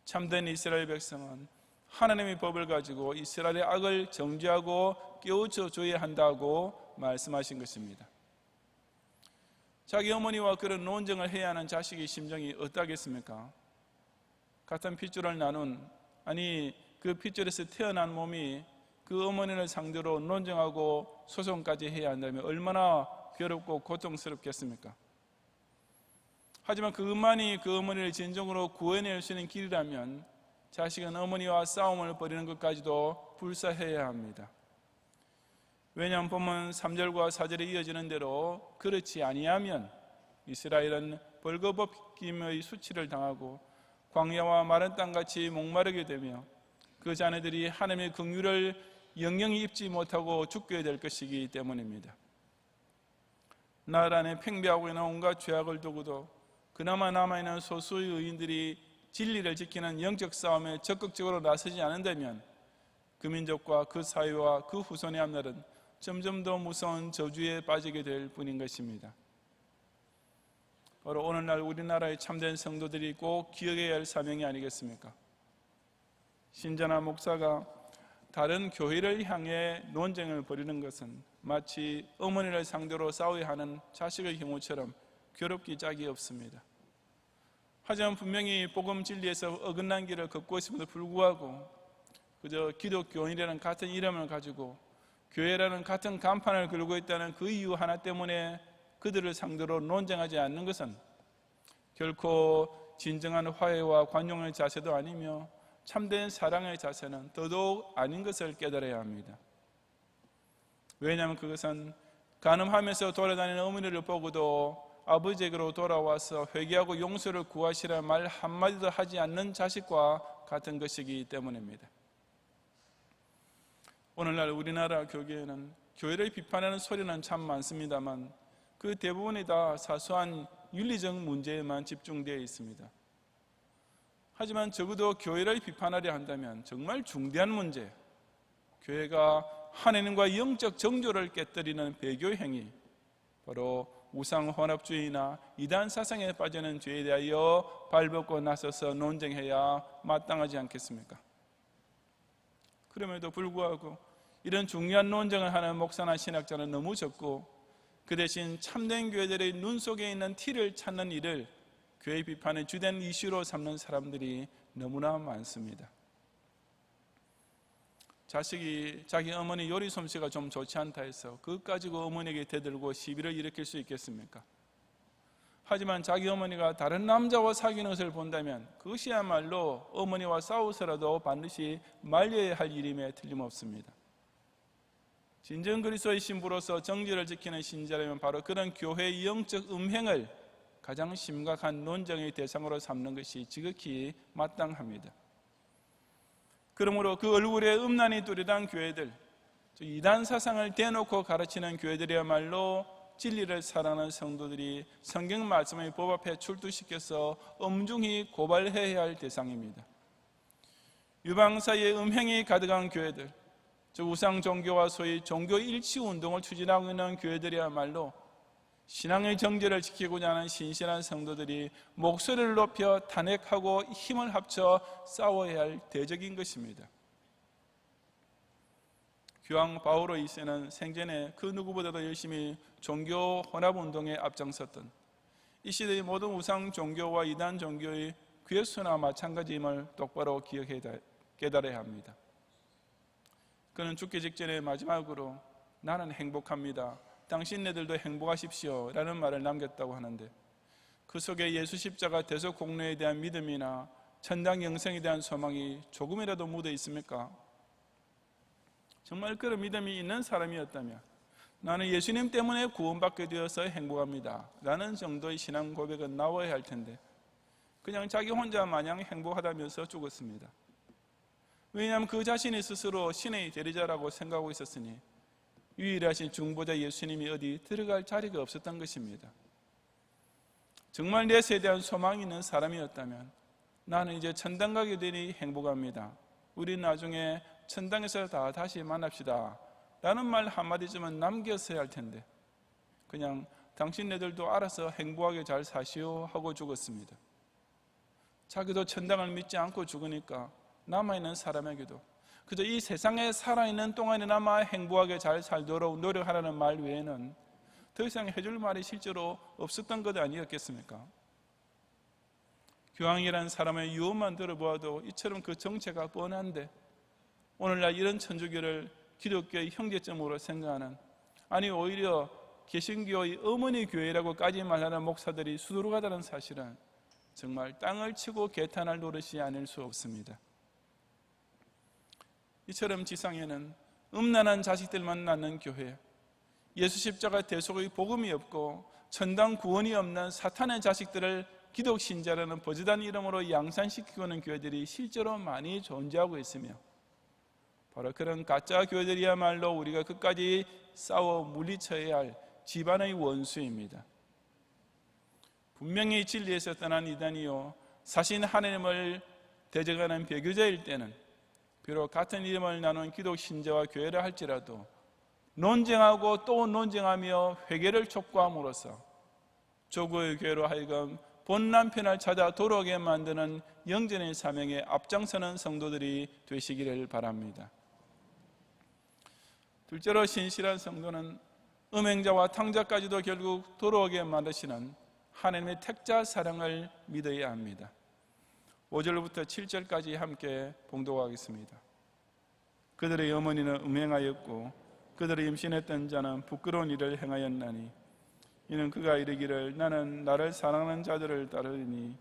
참된 이스라엘 백성은 하나님의 법을 가지고 이스라엘의 악을 정죄하고 깨우쳐 줘야 한다고 말씀하신 것입니다. 자기 어머니와 그런 논쟁을 해야 하는 자식의 심정이 어떠하겠습니까? 같은 핏줄을 나눈, 아니 그 핏줄에서 태어난 몸이 그 어머니를 상대로 논쟁하고 소송까지 해야 한다면 얼마나 괴롭고 고통스럽겠습니까? 하지만 그것만이 그 어머니를 진정으로 구해낼 수 있는 길이라면 자식은 어머니와 싸움을 벌이는 것까지도 불사해야 합니다. 왜냐하면 본문 3절과 4절에 이어지는 대로 그렇지 아니하면 이스라엘은 벌거벗김의 수치를 당하고 광야와 마른 땅같이 목마르게 되며 그 자녀들이 하나님의 긍휼을 영영히 입지 못하고 죽게 될 것이기 때문입니다. 나라 안에 팽배하고 있는 온갖 죄악을 두고도 그나마 남아있는 소수의 의인들이 진리를 지키는 영적 싸움에 적극적으로 나서지 않는다면 그 민족과 그 사회와 그 후손의 앞날은 점점 더 무서운 저주에 빠지게 될 뿐인 것입니다. 바로 오늘날 우리나라의 참된 성도들이 꼭 기억해야 할 사명이 아니겠습니까? 신자나 목사가 다른 교회를 향해 논쟁을 벌이는 것은 마치 어머니를 상대로 싸워야 하는 자식의 경우처럼 괴롭기 짝이 없습니다. 하지만 분명히 복음 진리에서 어긋난 길을 걷고 있음에도 불구하고 그저 기독교인이라는 같은 이름을 가지고 교회라는 같은 간판을 걸고 있다는 그 이유 하나 때문에 그들을 상대로 논쟁하지 않는 것은 결코 진정한 화해와 관용의 자세도 아니며 참된 사랑의 자세는 더더욱 아닌 것을 깨달아야 합니다. 왜냐하면 그것은 간음하면서 돌아다니는 어머니를 보고도 아버지에게로 돌아와서 회개하고 용서를 구하시라는 말 한마디도 하지 않는 자식과 같은 것이기 때문입니다. 오늘날 우리나라 교계에는 교회를 비판하는 소리는 참 많습니다만 그 대부분이 다 사소한 윤리적 문제에만 집중되어 있습니다. 하지만 적어도 교회를 비판하려 한다면 정말 중대한 문제, 교회가 하나님과 영적 정조를 깨뜨리는 배교 행위, 바로 우상 혼합주의나 이단 사상에 빠지는 죄에 대하여 발벗고 나서서 논쟁해야 마땅하지 않겠습니까? 그럼에도 불구하고 이런 중요한 논쟁을 하는 목사나 신학자는 너무 적고, 그 대신 참된 교회들의 눈 속에 있는 티를 찾는 일을 교회 비판의 주된 이슈로 삼는 사람들이 너무나 많습니다. 자식이 자기 어머니 요리 솜씨가 좀 좋지 않다 해서 그것 가지고 어머니에게 대들고 시비를 일으킬 수 있겠습니까? 하지만 자기 어머니가 다른 남자와 사귀는 것을 본다면 그것이야말로 어머니와 싸워서라도 반드시 말려야 할 일임에 틀림없습니다. 진정 그리스도의 신부로서 정죄를 지키는 신자라면 바로 그런 교회의 영적 음행을 가장 심각한 논쟁의 대상으로 삼는 것이 지극히 마땅합니다. 그러므로 그 얼굴에 음란이 뚜렷한 교회들, 이단 사상을 대놓고 가르치는 교회들이야말로 진리를 사랑하는 성도들이 성경 말씀의 법 앞에 출두시켜서 엄중히 고발해야 할 대상입니다. 유방 사이에 음행이 가득한 교회들, 즉 우상 종교와 소위 종교 일치 운동을 추진하고 있는 교회들이야말로 신앙의 정죄를 지키고자 하는 신실한 성도들이 목소리를 높여 탄핵하고 힘을 합쳐 싸워야 할 대적인 것입니다. 교황 바오로 2세는 생전에 그 누구보다도 열심히 종교 혼합운동에 앞장섰던 이 시대의 모든 우상 종교와 이단 종교의 괴수나 마찬가지임을 똑바로 기억해 깨달아야 합니다. 그는 죽기 직전에 마지막으로 나는 행복합니다, 당신네들도 행복하십시오 라는 말을 남겼다고 하는데, 그 속에 예수 십자가 대속 공로에 대한 믿음이나 천당 영생에 대한 소망이 조금이라도 묻어 있습니까? 정말 그런 믿음이 있는 사람이었다면 나는 예수님 때문에 구원받게 되어서 행복합니다 라는 정도의 신앙 고백은 나와야 할 텐데, 그냥 자기 혼자 마냥 행복하다면서 죽었습니다. 왜냐하면 그 자신이 스스로 신의 대리자라고 생각하고 있었으니 유일하신 중보자 예수님이 어디 들어갈 자리가 없었던 것입니다. 정말 내 세대한 소망이 있는 사람이었다면 나는 이제 천당 가게 되니 행복합니다, 우리 나중에 천당에서 다 다시 만납시다 라는 말 한마디쯤은 남겼어야 할 텐데 그냥 당신네들도 알아서 행복하게 잘 사시오 하고 죽었습니다. 자기도 천당을 믿지 않고 죽으니까 남아있는 사람에게도 그저 이 세상에 살아있는 동안이나마 행복하게 잘 살도록 노력하라는 말 외에는 더 이상 해줄 말이 실제로 없었던 것 아니었겠습니까? 교황이라는 사람의 유언만 들어보아도 이처럼 그 정체가 뻔한데 오늘날 이런 천주교를 기독교의 형제점으로 생각하는, 아니 오히려 개신교의 어머니 교회라고까지 말하는 목사들이 수두룩하다는 사실은 정말 땅을 치고 개탄할 노릇이 아닐 수 없습니다. 이처럼 지상에는 음란한 자식들만 낳는 교회, 예수 십자가 대속의 복음이 없고 천당 구원이 없는 사탄의 자식들을 기독 신자라는 버젓한 이름으로 양산시키고 있는 교회들이 실제로 많이 존재하고 있으며, 바로 그런 가짜 교회들이야말로 우리가 끝까지 싸워 물리쳐야 할 집안의 원수입니다. 분명히 진리에서 떠난 이단이요 사신 하나님을 대적하는 배교자일 때는 비록 같은 이름을 나눈 기독 신자와 교회를 할지라도 논쟁하고 또 논쟁하며 회개를 촉구함으로써 조국의 교회로 하여금 본 남편을 찾아 돌아오게 만드는 영전의 사명에 앞장서는 성도들이 되시기를 바랍니다. 둘째로 신실한 성도는 음행자와 탕자까지도 결국 돌아오게 만드시는 하나님의 택자 사랑을 믿어야 합니다. 5절부터 7절까지 함께 봉독하겠습니다. 그들의 어머니는 음행하였고 그들의 임신했던 자는 부끄러운 일을 행하였나니 이는 그가 이르기를 나는 나를 사랑하는 자들을 따르리니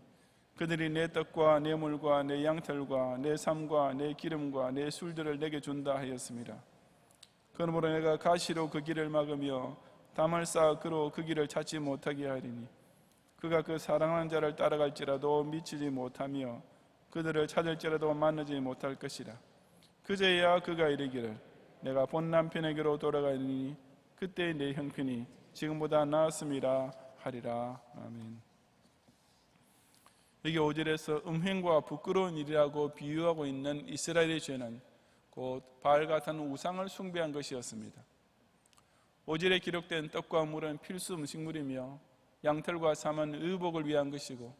그들이 내 떡과 내 물과 내 양털과 내 삶과 내 기름과 내 술들을 내게 준다 하였습니다. 그러므로 내가 가시로 그 길을 막으며 담을 쌓아 그로 그 길을 찾지 못하게 하리니 그가 그 사랑하는 자를 따라갈지라도 미치지 못하며 그들을 찾을지라도 만나지 못할 것이라. 그제야 그가 이르기를 내가 본 남편에게로 돌아가니 그때 내 형편이 지금보다 나았음이라 하리라. 아멘. 여기 5절에서 음행과 부끄러운 일이라고 비유하고 있는 이스라엘의 죄는 곧 바알 같은 우상을 숭배한 것이었습니다. 오절에 기록된 떡과 물은 필수 음식물이며 양털과 삼은 의복을 위한 것이고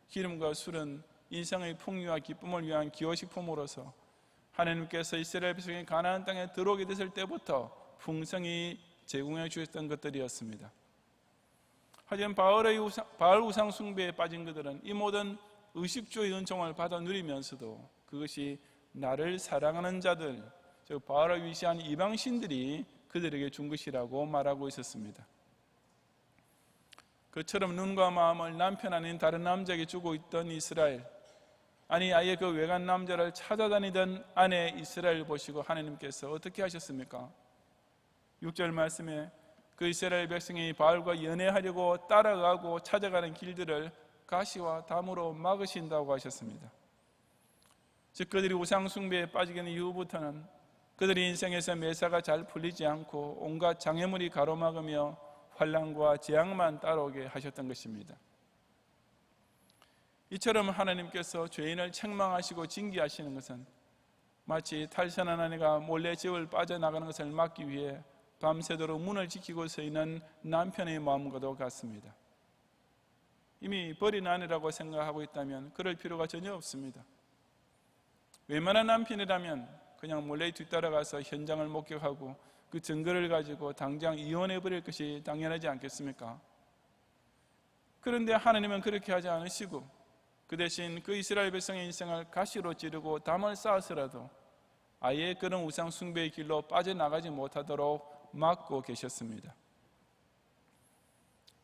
기름과 술은 인생의 풍요와 기쁨을 위한 기호식품으로서 하나님께서 이스라엘 백성이 가나안 땅에 들어오게 됐을 때부터 풍성히 제공해 주셨던 것들이었습니다. 하지만 바알 우상 숭배에 빠진 그들은 이 모든 의식주의 은총을 받아 누리면서도 그것이 나를 사랑하는 자들, 즉 바알을 위시한 이방신들이 그들에게 준 것이라고 말하고 있었습니다. 그처럼 눈과 마음을 남편 아닌 다른 남자에게 주고 있던 이스라엘, 아니 아예 그 외간 남자를 찾아다니던 아내 이스라엘 보시고 하나님께서 어떻게 하셨습니까? 6절 말씀에 그 이스라엘 백성이 바알과 연애하려고 따라가고 찾아가는 길들을 가시와 담으로 막으신다고 하셨습니다. 즉 그들이 우상 숭배에 빠지게 된 이후부터는 그들의 인생에서 매사가 잘 풀리지 않고 온갖 장애물이 가로막으며 환난과 재앙만 따라오게 하셨던 것입니다. 이처럼 하나님께서 죄인을 책망하시고 징계하시는 것은 마치 탈선한 아내가 몰래 집을 빠져나가는 것을 막기 위해 밤새도록 문을 지키고 서 있는 남편의 마음과도 같습니다. 이미 버린 아내라고 생각하고 있다면 그럴 필요가 전혀 없습니다. 웬만한 남편이라면 그냥 몰래 뒤따라가서 현장을 목격하고 그 증거를 가지고 당장 이혼해버릴 것이 당연하지 않겠습니까? 그런데 하나님은 그렇게 하지 않으시고 그 대신 그 이스라엘 백성의 인생을 가시로 찌르고 담을 쌓아서라도 아예 그런 우상 숭배의 길로 빠져나가지 못하도록 막고 계셨습니다.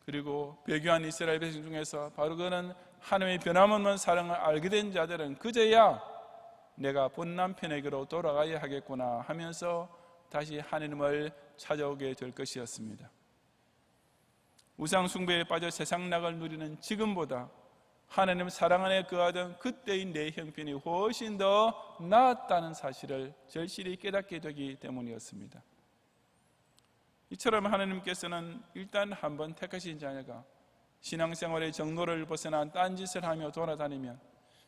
그리고 배교한 이스라엘 백성 중에서 바로 그는 하나님의 변함없는 사랑을 알게 된 자들은 그제야 내가 본 남편에게로 돌아가야 하겠구나 하면서 다시 하나님을 찾아오게 될 것이었습니다. 우상 숭배에 빠져 세상 낙을 누리는 지금보다 하나님 사랑 안에 거하던 그때의 내 형편이 훨씬 더 나았다는 사실을 절실히 깨닫게 되기 때문이었습니다. 이처럼 하나님께서는 일단 한번 택하신 자녀가 신앙생활의 정도를 벗어난 딴짓을 하며 돌아다니면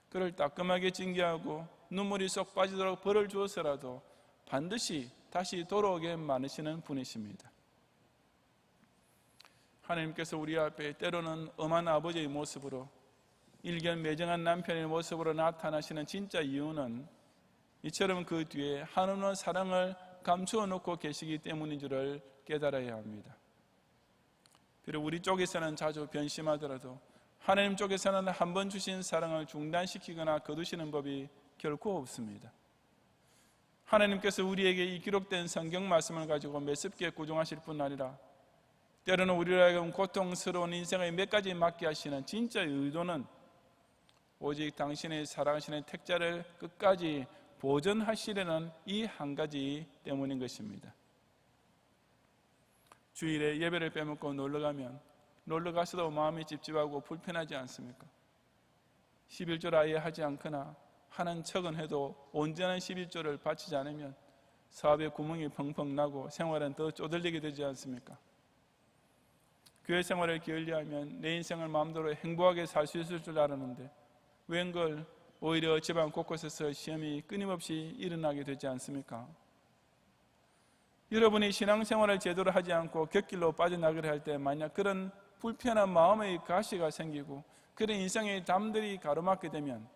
그를 따끔하게 징계하고 눈물이 쏙 빠지도록 벌을 주어서라도 반드시 다시 돌아오게 만드시는 분이십니다. 하나님께서 우리 앞에 때로는 엄한 아버지의 모습으로 일견 매정한 남편의 모습으로 나타나시는 진짜 이유는 이처럼 그 뒤에 한없는 사랑을 감추어 놓고 계시기 때문인 줄을 깨달아야 합니다. 비록 우리 쪽에서는 자주 변심하더라도 하나님 쪽에서는 한 번 주신 사랑을 중단시키거나 거두시는 법이 결코 없습니다. 하나님께서 우리에게 이 기록된 성경 말씀을 가지고 매섭게 구종하실 뿐 아니라 때로는 우리로 하여금 고통스러운 인생의 몇 가지 맞게 하시는 진짜의 의도는 오직 당신의 사랑하시는 택자를 끝까지 보존하시려는 이 한 가지 때문인 것입니다. 주일에 예배를 빼먹고 놀러가면 놀러가서도 마음이 찝찝하고 불편하지 않습니까? 11조를 아예 하지 않거나 하는 척은 해도 온전한 11조를 바치지 않으면 사업에 구멍이 펑펑 나고 생활은 더 쪼들리게 되지 않습니까? 교회 생활을 게을리하면 내 인생을 마음대로 행복하게 살 수 있을 줄 알았는데 웬걸 오히려 집안 곳곳에서 시험이 끊임없이 일어나게 되지 않습니까? 여러분이 신앙생활을 제대로 하지 않고 곁길로 빠져나가려 할 때 만약 그런 불편한 마음의 가시가 생기고 그런 인생의 담들이 가로막게 되면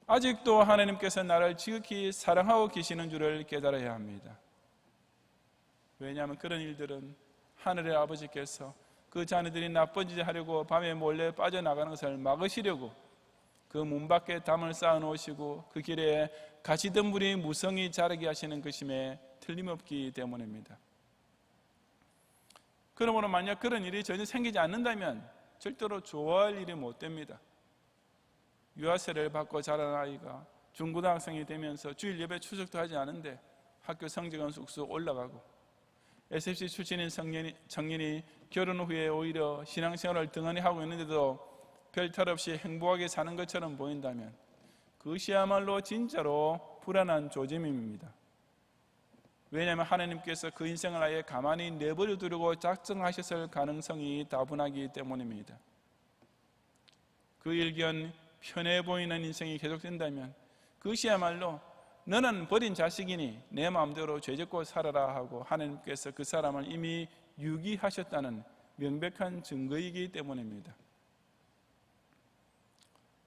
아직도 하나님께서 나를 지극히 사랑하고 계시는 줄을 깨달아야 합니다. 왜냐하면 그런 일들은 하늘의 아버지께서 그 자녀들이 나쁜 짓을 하려고 밤에 몰래 빠져나가는 것을 막으시려고 그 문 밖에 담을 쌓아 놓으시고 그 길에 가시덤불이 무성히 자라게 하시는 것임에 틀림없기 때문입니다. 그러므로 만약 그런 일이 전혀 생기지 않는다면 절대로 좋아할 일이 못 됩니다. 유아세를 받고 자란 아이가 중고등학생이 되면서 주일 예배 출석도 하지 않은데 학교 성적은 쑥쑥 올라가고 SFC 출신인 청년이 결혼 후에 오히려 신앙생활을 등한히 하고 있는데도 별 탈 없이 행복하게 사는 것처럼 보인다면 그것이야말로 진짜로 불안한 조짐입니다. 왜냐하면 하나님께서 그 인생을 아예 가만히 내버려 두려고 작정하셨을 가능성이 다분하기 때문입니다. 그 일견 편해 보이는 인생이 계속된다면 그것이야말로 너는 버린 자식이니 내 마음대로 죄짓고 살아라 하고 하나님께서 그 사람을 이미 유기하셨다는 명백한 증거이기 때문입니다.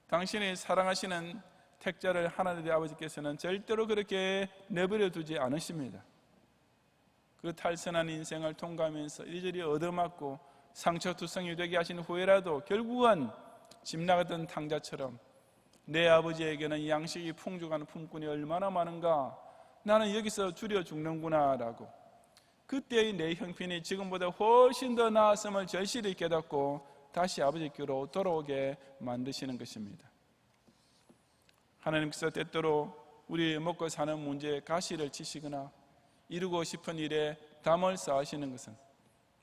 당신이 사랑하시는 택자를 하나님 아버지께서는 절대로 그렇게 내버려 두지 않으십니다. 그 탈선한 인생을 통과하면서 이리저리 얻어맞고 상처투성이 되게 하신 후에라도 결국은 집 나갔던 탕자처럼 내 아버지에게는 양식이 풍족한 품꾼이 얼마나 많은가, 나는 여기서 줄여 죽는구나 라고 그때의 내 형편이 지금보다 훨씬 더 나았음을 절실히 깨닫고 다시 아버지께로 돌아오게 만드시는 것입니다. 하나님께서 때때로 우리 먹고 사는 문제에 가시를 치시거나 이루고 싶은 일에 담을 쌓으시는 것은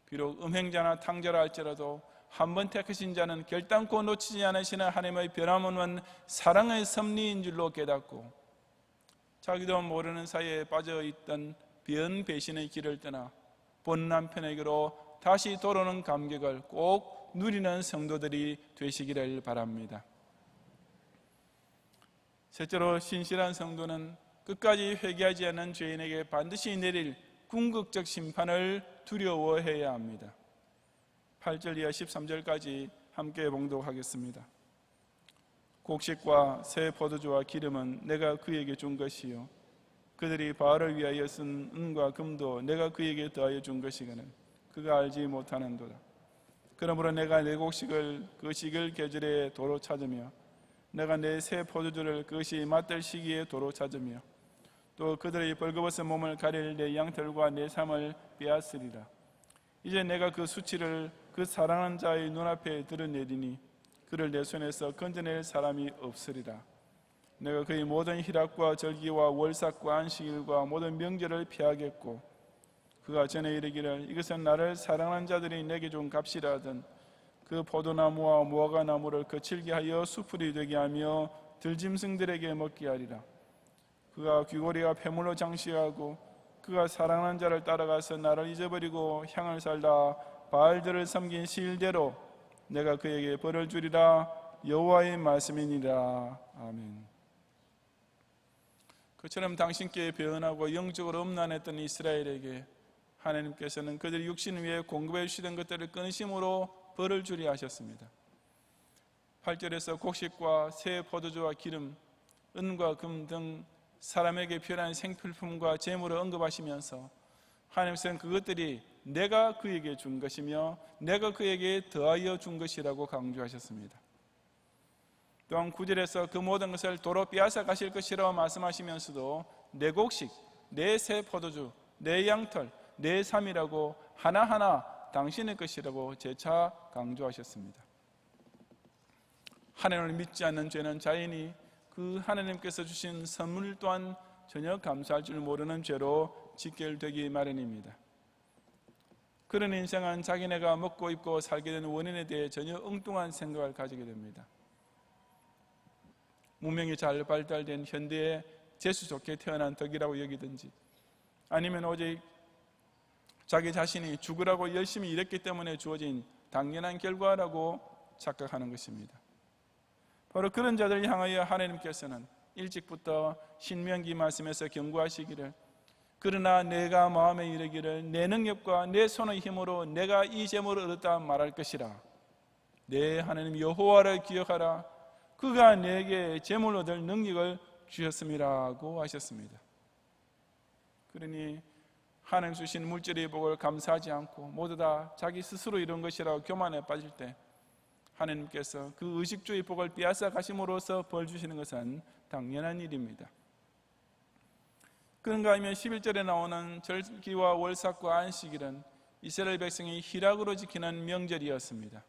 비록 음행자나 탕자라 할지라도 한 번 택하신 자는 결단코 놓치지 않으시는 하나님의 변함없는 사랑의 섭리인 줄로 깨닫고 자기도 모르는 사이에 빠져있던 변 배신의 길을 떠나 본 남편에게로 다시 돌아오는 감격을 꼭 누리는 성도들이 되시기를 바랍니다. 셋째로, 신실한 성도는 끝까지 회개하지 않는 죄인에게 반드시 내릴 궁극적 심판을 두려워해야 합니다. 8절 이하 13절까지 함께 봉독하겠습니다. 곡식과 새 포도주와 기름은 내가 그에게 준 것이요 그들이 바알을 위하여 쓴 은과 금도 내가 그에게 더하여 준 것이거늘 그가 알지 못하는도다. 그러므로 내가 내 곡식을 그 시길 계절에 도로 찾으며 내가 내 새 포도주를 그것이 맞들 시기에 도로 찾으며 또 그들의 벌거벗은 몸을 가릴 내 양털과 내 삶을 빼앗으리라. 이제 내가 그 수치를 그 사랑하는 자의 눈앞에 드러내리니 그를 내 손에서 건져낼 사람이 없으리라. 내가 그의 모든 희락과 절기와 월삭과 안식일과 모든 명절을 피하겠고 그가 전에 이르기를 이것은 나를 사랑하는 자들이 내게 준 값이라 하던 그 포도나무와 무화과나무를 거칠게 하여 수풀이 되게 하며 들짐승들에게 먹게 하리라. 그가 귀고리와 폐물로 장식하고 그가 사랑하는 자를 따라가서 나를 잊어버리고 향을 살다 바알들을 섬긴 시일대로 내가 그에게 벌을 주리라. 여호와의 말씀이니라. 아멘. 그처럼 당신께 배은하고 영적으로 음란했던 이스라엘에게 하나님께서는 그들이 육신 위에 공급해 주시던 것들을 끊으심으로 벌을 주리라 하셨습니다. 8절에서 곡식과 새 포도주와 기름, 은과 금 등 사람에게 필요한 생필품과 재물을 언급하시면서 하나님께서는 그것들이 내가 그에게 준 것이며 내가 그에게 더하여 준 것이라고 강조하셨습니다. 또한 9절에서 그 모든 것을 도로 빼앗아 가실 것이라고 말씀하시면서도 내 곡식, 내 새 포도주, 내 양털, 내 삶이라고 하나하나 당신의 것이라고 재차 강조하셨습니다. 하나님을 믿지 않는 죄는 자연히 그 하나님께서 주신 선물 또한 전혀 감사할 줄 모르는 죄로 직결되기 마련입니다. 그런 인생은 자기네가 먹고 입고 살게 된 원인에 대해 전혀 엉뚱한 생각을 가지게 됩니다. 문명이 잘 발달된 현대에 재수 좋게 태어난 덕이라고 여기든지 아니면 오직 자기 자신이 죽으라고 열심히 일했기 때문에 주어진 당연한 결과라고 착각하는 것입니다. 바로 그런 자들을 향하여 하나님께서는 일찍부터 신명기 말씀에서 경고하시기를 그러나 내가 마음에 이르기를 내 능력과 내 손의 힘으로 내가 이 재물을 얻었다 말할 것이라. 내 하나님 여호와를 기억하라. 그가 내게 재물 얻을 능력을 주셨음이라고 하셨습니다. 그러니 하나님 주신 물질의 복을 감사하지 않고 모두 다 자기 스스로 이룬 것이라고 교만에 빠질 때 하나님께서 그 의식주의 복을 빼앗아 가심으로써 벌 주시는 것은 당연한 일입니다. 그런가 하면 11절에 나오는 절기와 월삭과 안식일은 이스라엘 백성이 희락으로 지키는 명절이었습니다.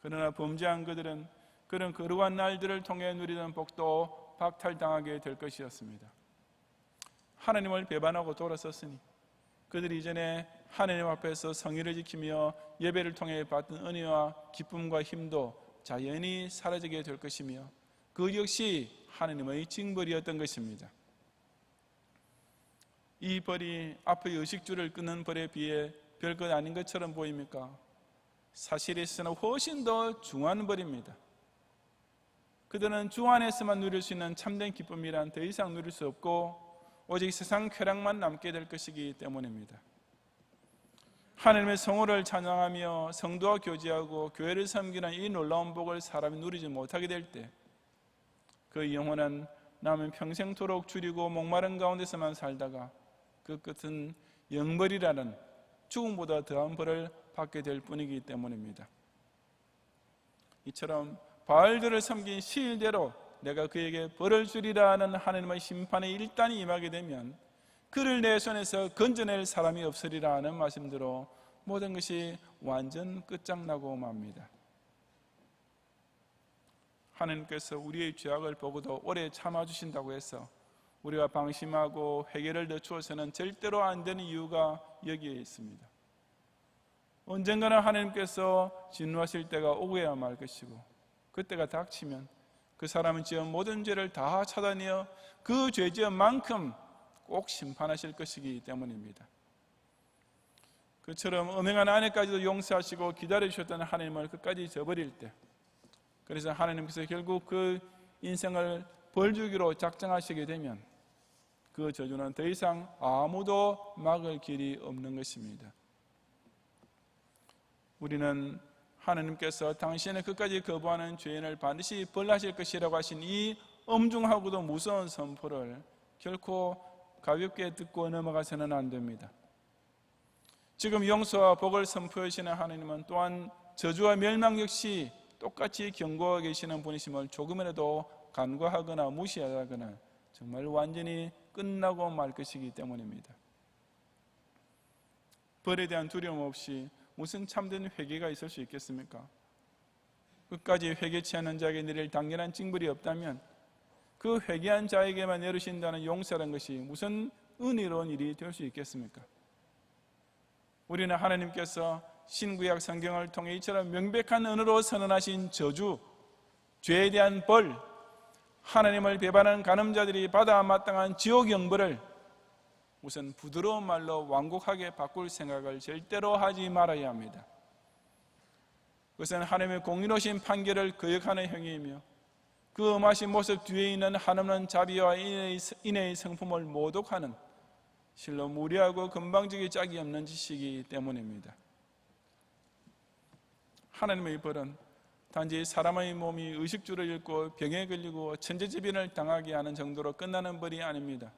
그러나 범죄한 그들은 그런 거룩한 날들을 통해 누리던 복도 박탈당하게 될 것이었습니다. 하나님을 배반하고 돌아섰으니 그들이 이전에 하나님 앞에서 성의를 지키며 예배를 통해 받은 은혜와 기쁨과 힘도 자연히 사라지게 될 것이며 그 역시 하나님의 징벌이었던 것입니다. 이 벌이 앞의 의식주를 끊는 벌에 비해 별것 아닌 것처럼 보입니까? 사실에서는 훨씬 더 중요한 벌입니다. 그들은 주 안에서만 누릴 수 있는 참된 기쁨이란 더 이상 누릴 수 없고 오직 세상 쾌락만 남게 될 것이기 때문입니다. 하나님의 성호를 찬양하며 성도와 교제하고 교회를 섬기는 이 놀라운 복을 사람이 누리지 못하게 될 때 그 영혼은 남은 평생토록 줄이고 목마른 가운데서만 살다가 그 끝은 영벌이라는 죽음보다 더한 벌을 받게 될 뿐이기 때문입니다. 이처럼 바알들을 섬긴 시일대로 내가 그에게 벌을 주리라 하는 하나님의 심판에 일단이 임하게 되면 그를 내 손에서 건져낼 사람이 없으리라 하는 말씀대로 모든 것이 완전 끝장나고 맙니다. 하나님께서 우리의 죄악을 보고도 오래 참아주신다고 해서 우리가 방심하고 회개를 늦추어서는 절대로 안 되는 이유가 여기에 있습니다. 언젠가는 하나님께서 진노하실 때가 오고야 말 것이고 그때가 닥치면 그 사람은 지은 모든 죄를 다 찾아내어 그 죄 지은 만큼 꼭 심판하실 것이기 때문입니다. 그처럼 음행한 아내까지도 용서하시고 기다려주셨던 하나님을 끝까지 저버릴 때, 그래서 하나님께서 결국 그 인생을 벌주기로 작정하시게 되면 그 저주는 더 이상 아무도 막을 길이 없는 것입니다. 우리는 하나님께서 당신을 끝까지 거부하는 죄인을 반드시 벌하실 것이라고 하신 이 엄중하고도 무서운 선포를 결코 가볍게 듣고 넘어가서는 안 됩니다. 지금 용서와 복을 선포하시는 하나님은 또한 저주와 멸망 역시 똑같이 경고하고 계시는 분이심을 조금이라도 간과하거나 무시하거나 정말 완전히 끝나고 말 것이기 때문입니다. 벌에 대한 두려움 없이 무슨 참된 회개가 있을 수 있겠습니까? 끝까지 회개치 않는 자에게 내릴 당연한 징벌이 없다면 그 회개한 자에게만 내리신다는 용서라는 것이 무슨 은혜로운 일이 될 수 있겠습니까? 우리는 하나님께서 신구약 성경을 통해 이처럼 명백한 언어로 선언하신 저주, 죄에 대한 벌, 하나님을 배반하는 간음자들이 받아 마땅한 지옥 형벌을 우선 부드러운 말로 완곡하게 바꿀 생각을 절대로 하지 말아야 합니다. 그것은 하나님의 공의로우신 판결을 거역하는 행위이며 그 엄하신 모습 뒤에 있는 한없는 자비와 인애의 성품을 모독하는 실로 무례하고 건방지게 짝이 없는 짓이기 때문입니다. 하나님의 벌은 단지 사람의 몸이 의식주를 잃고 병에 걸리고 천재지변을 당하게 하는 정도로 끝나는 벌이 아닙니다.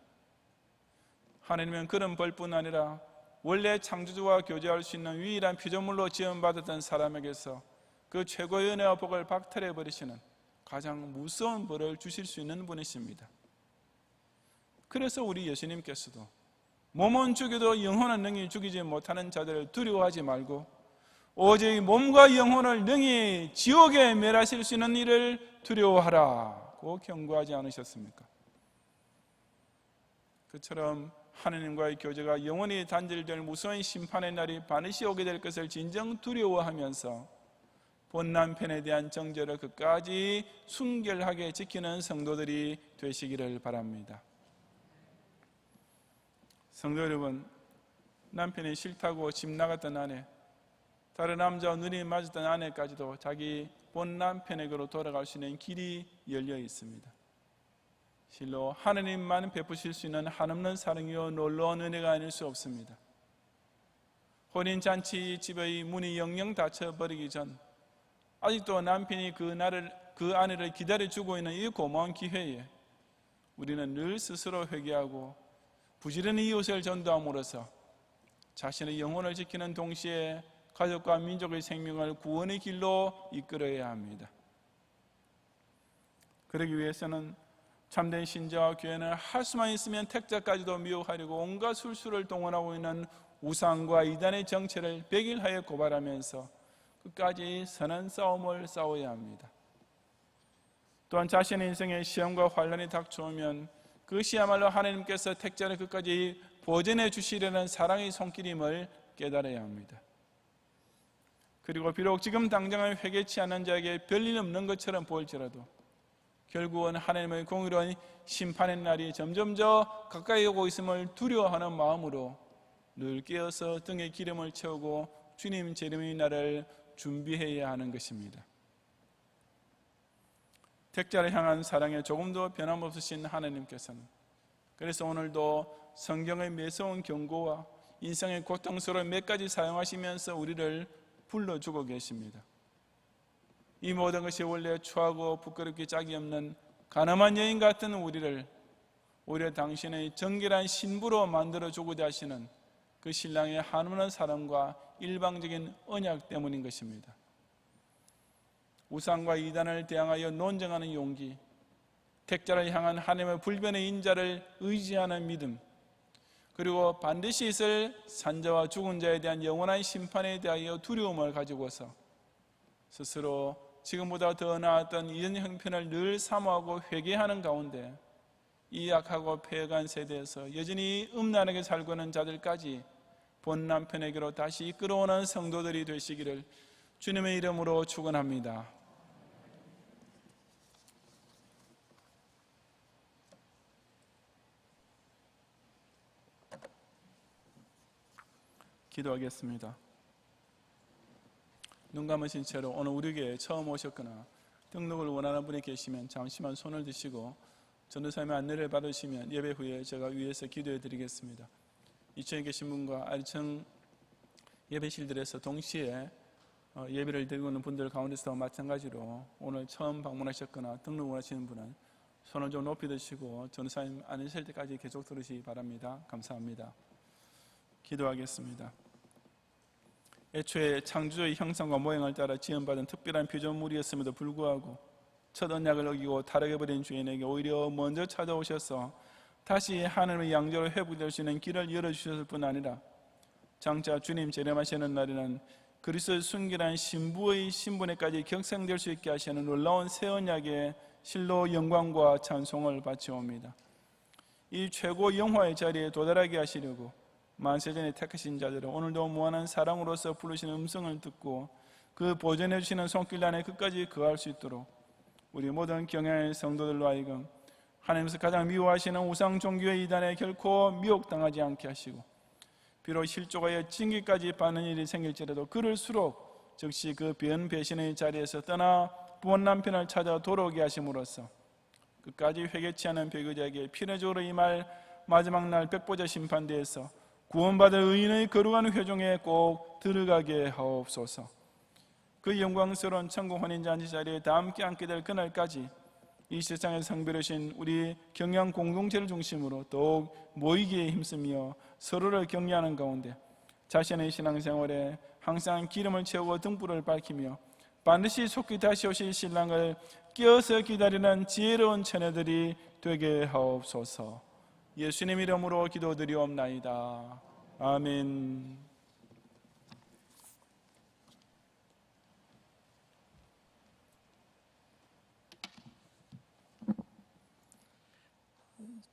하나님은 그런 벌뿐 아니라 원래 창조주와 교제할 수 있는 유일한 피조물로 지음받았던 사람에게서 그 최고의 은혜와 복을 박탈해버리시는 가장 무서운 벌을 주실 수 있는 분이십니다. 그래서 우리 예수님께서도 몸은 죽여도 영혼은 능히 죽이지 못하는 자들을 두려워하지 말고 오직 몸과 영혼을 능히 지옥에 멸하실 수 있는 일을 두려워하라고 경고하지 않으셨습니까? 그처럼 하나님과의 교제가 영원히 단절될 무서운 심판의 날이 반드시 오게 될 것을 진정 두려워하면서 본 남편에 대한 정죄를 끝까지 순결하게 지키는 성도들이 되시기를 바랍니다. 성도 여러분, 남편이 싫다고 집 나갔던 아내, 다른 남자와 눈이 맞았던 아내까지도 자기 본 남편에게로 돌아갈 수 있는 길이 열려 있습니다. 실로 하나님만 베푸실 수 있는 한없는 사랑이요 놀라운 은혜가 아닐 수 없습니다. 혼인잔치 집의 문이 영영 닫혀버리기 전 아직도 남편이 그 아내를 기다려주고 있는 이 고마운 기회에 우리는 늘 스스로 회개하고 부지런히 이웃을 전도함으로써 자신의 영혼을 지키는 동시에 가족과 민족의 생명을 구원의 길로 이끌어야 합니다. 그러기 위해서는 참된 신자와 교회는 할 수만 있으면 택자까지도 미혹하려고 온갖 술수를 동원하고 있는 우상과 이단의 정체를 백일하여 고발하면서 끝까지 선한 싸움을 싸워야 합니다. 또한 자신의 인생에 시험과 환난이 닥쳐오면 그것이야말로 하나님께서 택자를 끝까지 보존해 주시려는 사랑의 손길임을 깨달아야 합니다. 그리고 비록 지금 당장은 회개치 않는 자에게 별일 없는 것처럼 보일지라도 결국은 하나님의 공의로운 심판의 날이 점점 더 가까이 오고 있음을 두려워하는 마음으로 늘 깨어서 등에 기름을 채우고 주님 재림의 날을 준비해야 하는 것입니다. 택자를 향한 사랑에 조금도 변함없으신 하나님께서는 그래서 오늘도 성경의 매서운 경고와 인생의 고통스러운 몇 가지 사용하시면서 우리를 불러주고 계십니다. 이 모든 것이 원래 추하고 부끄럽기 짝이 없는 가늠한 여인 같은 우리를 오히려 당신의 정결한 신부로 만들어주고자 하시는 그 신랑의 한없는 사랑과 일방적인 언약 때문인 것입니다. 우상과 이단을 대항하여 논쟁하는 용기, 택자를 향한 하나님의 불변의 인자를 의지하는 믿음, 그리고 반드시 있을 산자와 죽은 자에 대한 영원한 심판에 대하여 두려움을 가지고서 스스로 지금보다 더 나았던 이전 형편을 늘 사모하고 회개하는 가운데 이 약하고 폐역한 세대에서 여전히 음란하게 살고 있는 자들까지 본 남편에게로 다시 이끌어오는 성도들이 되시기를 주님의 이름으로 축원합니다. 기도하겠습니다. 눈 감으신 채로 오늘 우리 교회에 처음 오셨거나 등록을 원하는 분이 계시면 잠시만 손을 드시고 전도사님의 안내를 받으시면 예배 후에 제가 위에서 기도해 드리겠습니다. 이천에 계신 분과 알청 예배실들에서 동시에 예배를 드리고 있는 분들 가운데서 마찬가지로 오늘 처음 방문하셨거나 등록 원하시는 분은 손을 좀 높이 드시고 전도사님 안내실 때까지 계속 들으시기 바랍니다. 감사합니다. 기도하겠습니다. 애초에 창조주의 형상과 모양을 따라 지음받은 특별한 피조물이었음에도 불구하고 첫 언약을 어기고 타락해 버린 주인에게 오히려 먼저 찾아오셔서 다시 하나님의 양자로 회복될 수 있는 길을 열어주셨을 뿐 아니라 장차 주님 재림하시는 날에는 그리스도의 순결한 신부의 신분에까지 격상될 수 있게 하시는 놀라운 새 언약의 실로 영광과 찬송을 바치옵니다. 이 최고 영화의 자리에 도달하게 하시려고 만세전에 택하신 자들은 오늘도 무한한 사랑으로서 부르시는 음성을 듣고 그 보존해 주시는 손길 안에 끝까지 거할 수 있도록 우리 모든 경향의 성도들로 하여금 하나님께서 가장 미워하시는 우상 종교의 이단에 결코 미혹당하지 않게 하시고 비록 실족하여 징계까지 받는 일이 생길지라도 그럴수록 즉시 그 변 배신의 자리에서 떠나 부원 남편을 찾아 돌아오게 하심으로써 끝까지 회개치 않은 배교자에게 필연적으로 임할 마지막 날 백보자 심판대에서 구원받을 의인의 거룩한 회중에 꼭 들어가게 하옵소서. 그 영광스러운 천국 혼인잔치 자리에 다 함께 앉게 될 그날까지 이 세상에 성별하신 우리 경양 공동체를 중심으로 더욱 모이기에 힘쓰며 서로를 격려하는 가운데 자신의 신앙생활에 항상 기름을 채우고 등불을 밝히며 반드시 속히 다시 오실 신랑을 끼어서 기다리는 지혜로운 처녀들이 되게 하옵소서. 예수님 이름으로 기도드리옵나이다. 아멘.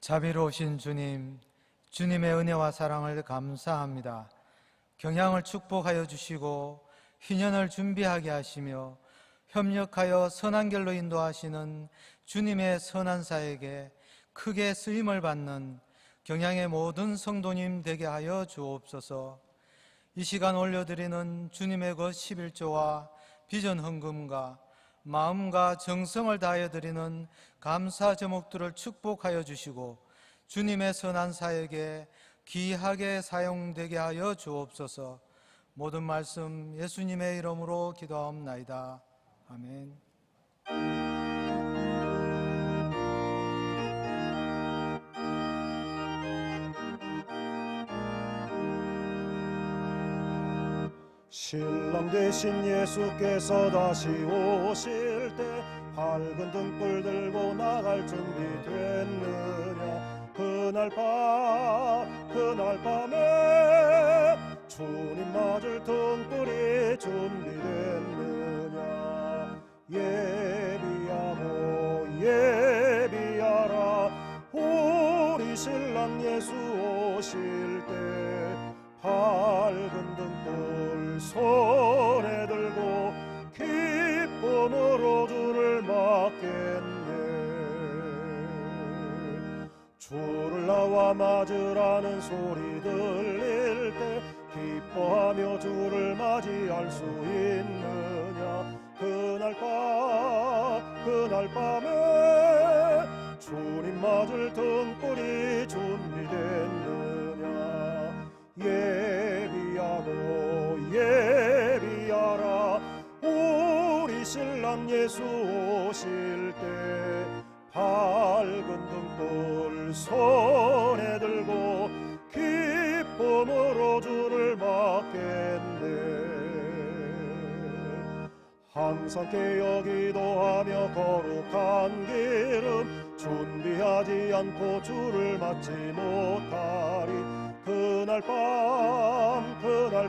자비로우신 주님, 주님의 은혜와 사랑을 감사합니다. 경향을 축복하여 주시고 희년을 준비하게 하시며 협력하여 선한 길로 인도하시는 주님의 선한 사에게 크게 쓰임을 받는 경향의 모든 성도님 되게 하여 주옵소서. 이 시간 올려드리는 주님의 그 11조와 비전 헌금과 마음과 정성을 다하여 드리는 감사 제목들을 축복하여 주시고 주님의 선한 사에게 귀하게 사용되게 하여 주옵소서. 모든 말씀 예수님의 이름으로 기도하옵나이다. 아멘. 신랑 되신 예수께서 다시 오실 때 밝은 등불 들고 나갈 준비 됐느냐. 그날 밤에 주님 맞을 등불이 준비됐느냐. 예비하고 예비하라. 우리 신랑 예수 오실 때 밝은 등불 손에 들고 기쁨으로 주를 맞겠네. 주를 나와 맞으라는 소리 들릴 때 기뻐하며 주를 맞이할 수 있느냐. 그날 밤에 주님 맞을 등불이 준비됐느냐. 예수 오실 때 밝은 등불 손에 들고 기쁨으로 주를 맞겠네. 항상 깨어 기도하며 거룩한 기름 준비하지 않고 주를 맞지 못하리. 그날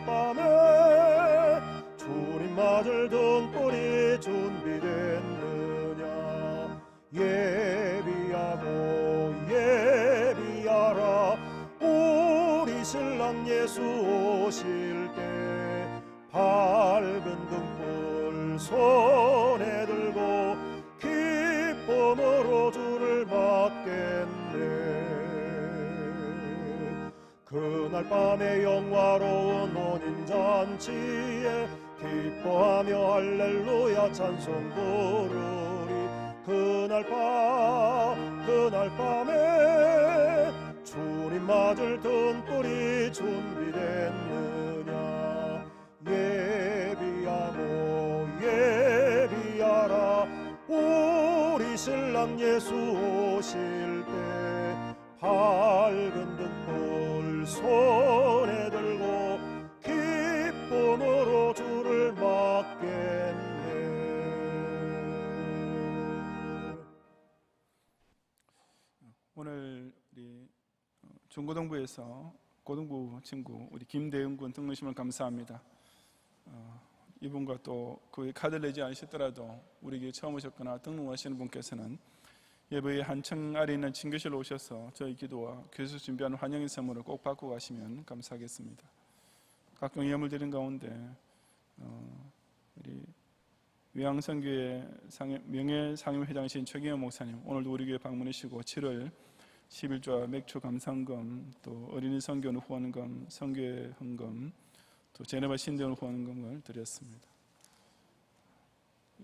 밤에 주님 맞을 등불이 준비됐느냐. 예비하고 예비하라. 우리 신랑 예수 오실 때 밝은 등불 손에 들고 기쁨으로 주를 맞겠네. 그날 밤에 영화로운 혼인잔치에 기뻐하며 할렐루야 찬송 부르리. 그날 밤에 주님 맞을 등불이 준비됐느냐. 예비하고 예비하라. 우리 신랑 예수 오실 때 밝은 등불 손에 들고 기쁨으로 주를 맞겠네. 오늘 우리 중고등부에서 고등부 친구 우리 김대은 군 등록심을 감사합니다. 이분과 또 그 카드를 내지 않으셨더라도 우리 교회 처음 오셨거나 등록하시는 분께서는 예배의 한층 아래 있는 친교실로 오셔서 저희 기도와 교수 준비하는 환영의 선물을 꼭 받고 가시면 감사하겠습니다. 각종 예물 드린 가운데 우리 위양선교회 명예상임회장이신 최경영 목사님 오늘도 우리 교회 방문하시고 7월 11조와 맥주 감상금, 또 어린이 선교원 후원금, 선교회 헌금, 또 제네바 신대원 후원금을 드렸습니다.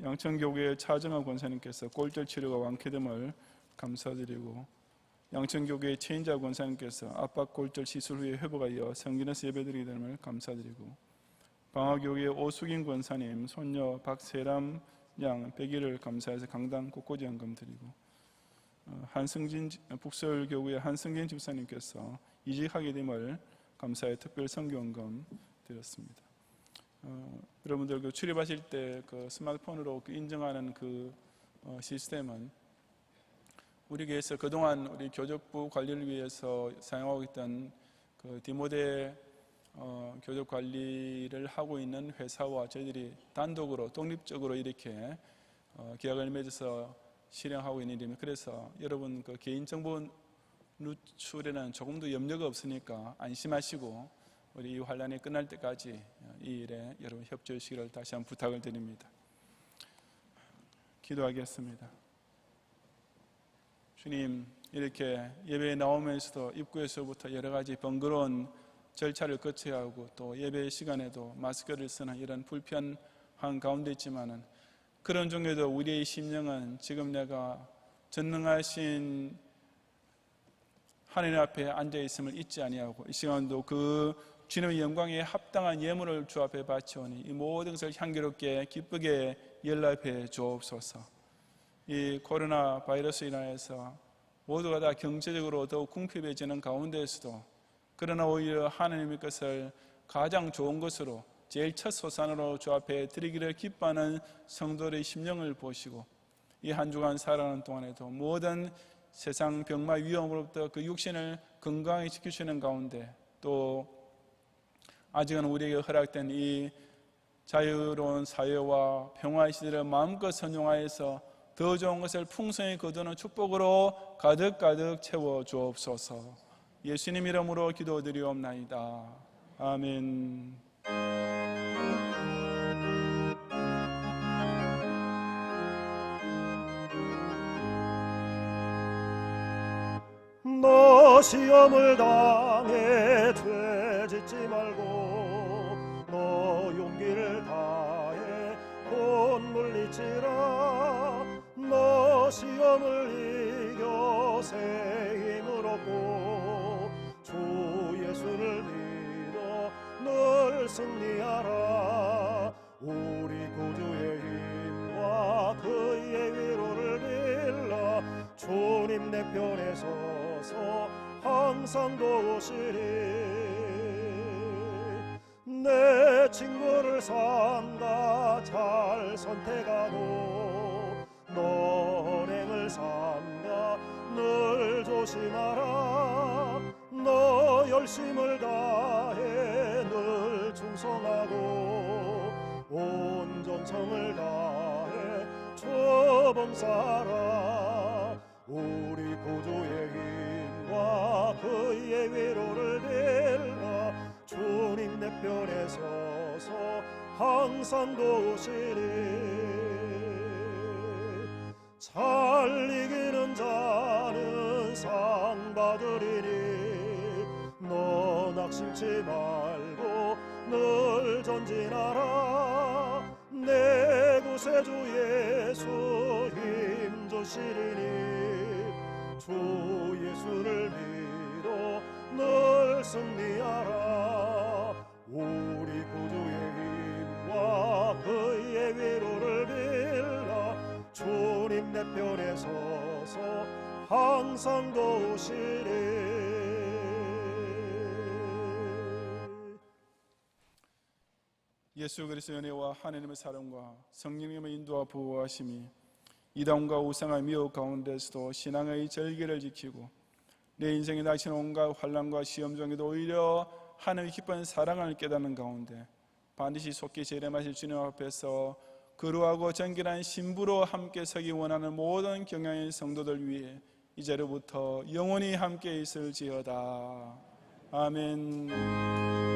양천교회 차정환 권사님께서 골절 치료가 완쾌됨을 감사드리고, 양천교회 최인자 권사님께서 압박 골절 시술 후에 회복하여 성전에서 예배드리게 됨을 감사드리고, 방화교회 오수긴 권사님 손녀 박세람 양 100일을 감사해서 강당 곳곳에 헌금 드리고, 북서울교회 한승진 집사님께서 이직하게 됨을 감사해 특별 선교헌금 드렸습니다. 여러분들 그 출입하실 때 그 스마트폰으로 인증하는 그 시스템은 우리 교회에서 그동안 우리 교적부 관리를 위해서 사용하고 있던 그 디모데 교적 관리를 하고 있는 회사와 저희들이 단독으로 독립적으로 이렇게 계약을 맺어서 실행하고 있는 일입니다. 그래서 여러분 그 개인정보 누출에는 조금도 염려가 없으니까 안심하시고 우리 이 환란이 끝날 때까지 이 일에 여러분 협조해 주시기를 다시 한번 부탁을 드립니다. 기도하겠습니다. 주님, 이렇게 예배에 나오면서도 입구에서부터 여러 가지 번거로운 절차를 거쳐야 하고 또 예배 시간에도 마스크를 쓰는 이런 불편한 가운데 있지만은 그런 중에도 우리의 심령은 지금 내가 전능하신 하나님 앞에 앉아 있음을 잊지 아니하고 이 시간도 그 주님의 영광에 합당한 예물을 주 앞에 바치오니 이 모든 것을 향기롭게 기쁘게 연락해 주옵소서. 이 코로나 바이러스 인하여서 모두가 다 경제적으로 더욱 궁핍해지는 가운데에서도 그러나 오히려 하나님의 것을 가장 좋은 것으로 제일 첫 소산으로 주 앞에 드리기를 기뻐하는 성도들의 심령을 보시고 이 한 주간 살아가는 동안에도 모든 세상 병마 위험으로부터 그 육신을 건강히 지키시는 가운데 또 아직은 우리에게 허락된 이 자유로운 사회와 평화의 시대를 마음껏 선용하여서 더 좋은 것을 풍성히 거두는 축복으로 가득가득 채워 주옵소서. 예수님 이름으로 기도드리옵나이다. 아멘. 너 시험을 당해 죄 짓지 말고 너 용기를 다해 곧 물리치라. 너 시험을 이겨 새 힘을 얻고 주 예수를 믿어 늘 승리하라. 우리 구주의 힘과 그 주님 내 편에 서서 항상 도우시리. 내 친구를 삼가 잘 선택하고 너행을 삼가 늘 조심하라. 너 열심을 다해 늘 충성하고 온 정성을 다해 범사라. 우리 구주의 힘과 그의 위로를 빌라. 주님 내 편에 서서 항상 도우시리. 잘 이기는 자는 상 받으리니 너 낙심치 말고 늘 전진하라. 내 구세주 예수 힘주시리니 주 예수를 믿어 늘 승리하라. 우리 구주의 힘과 그의 위로를 빌라. 주님 내 편에 서서 항상 도우시리. 예수 그리스도의 은혜와 하나님의 사랑과 성령님의 인도와 보호하심이 이단과 우상의 미혹 가운데서도 신앙의 절기를 지키고 내 인생에 닥치는 온갖 환난과 시험 중에도 오히려 하나님의 기쁜 사랑을 깨닫는 가운데 반드시 속히 재림하실 주님 앞에서 거룩하고 정결한 신부로 함께 서기 원하는 모든 경향의 성도들 위해 이제로부터 영원히 함께 있을지어다. 아멘.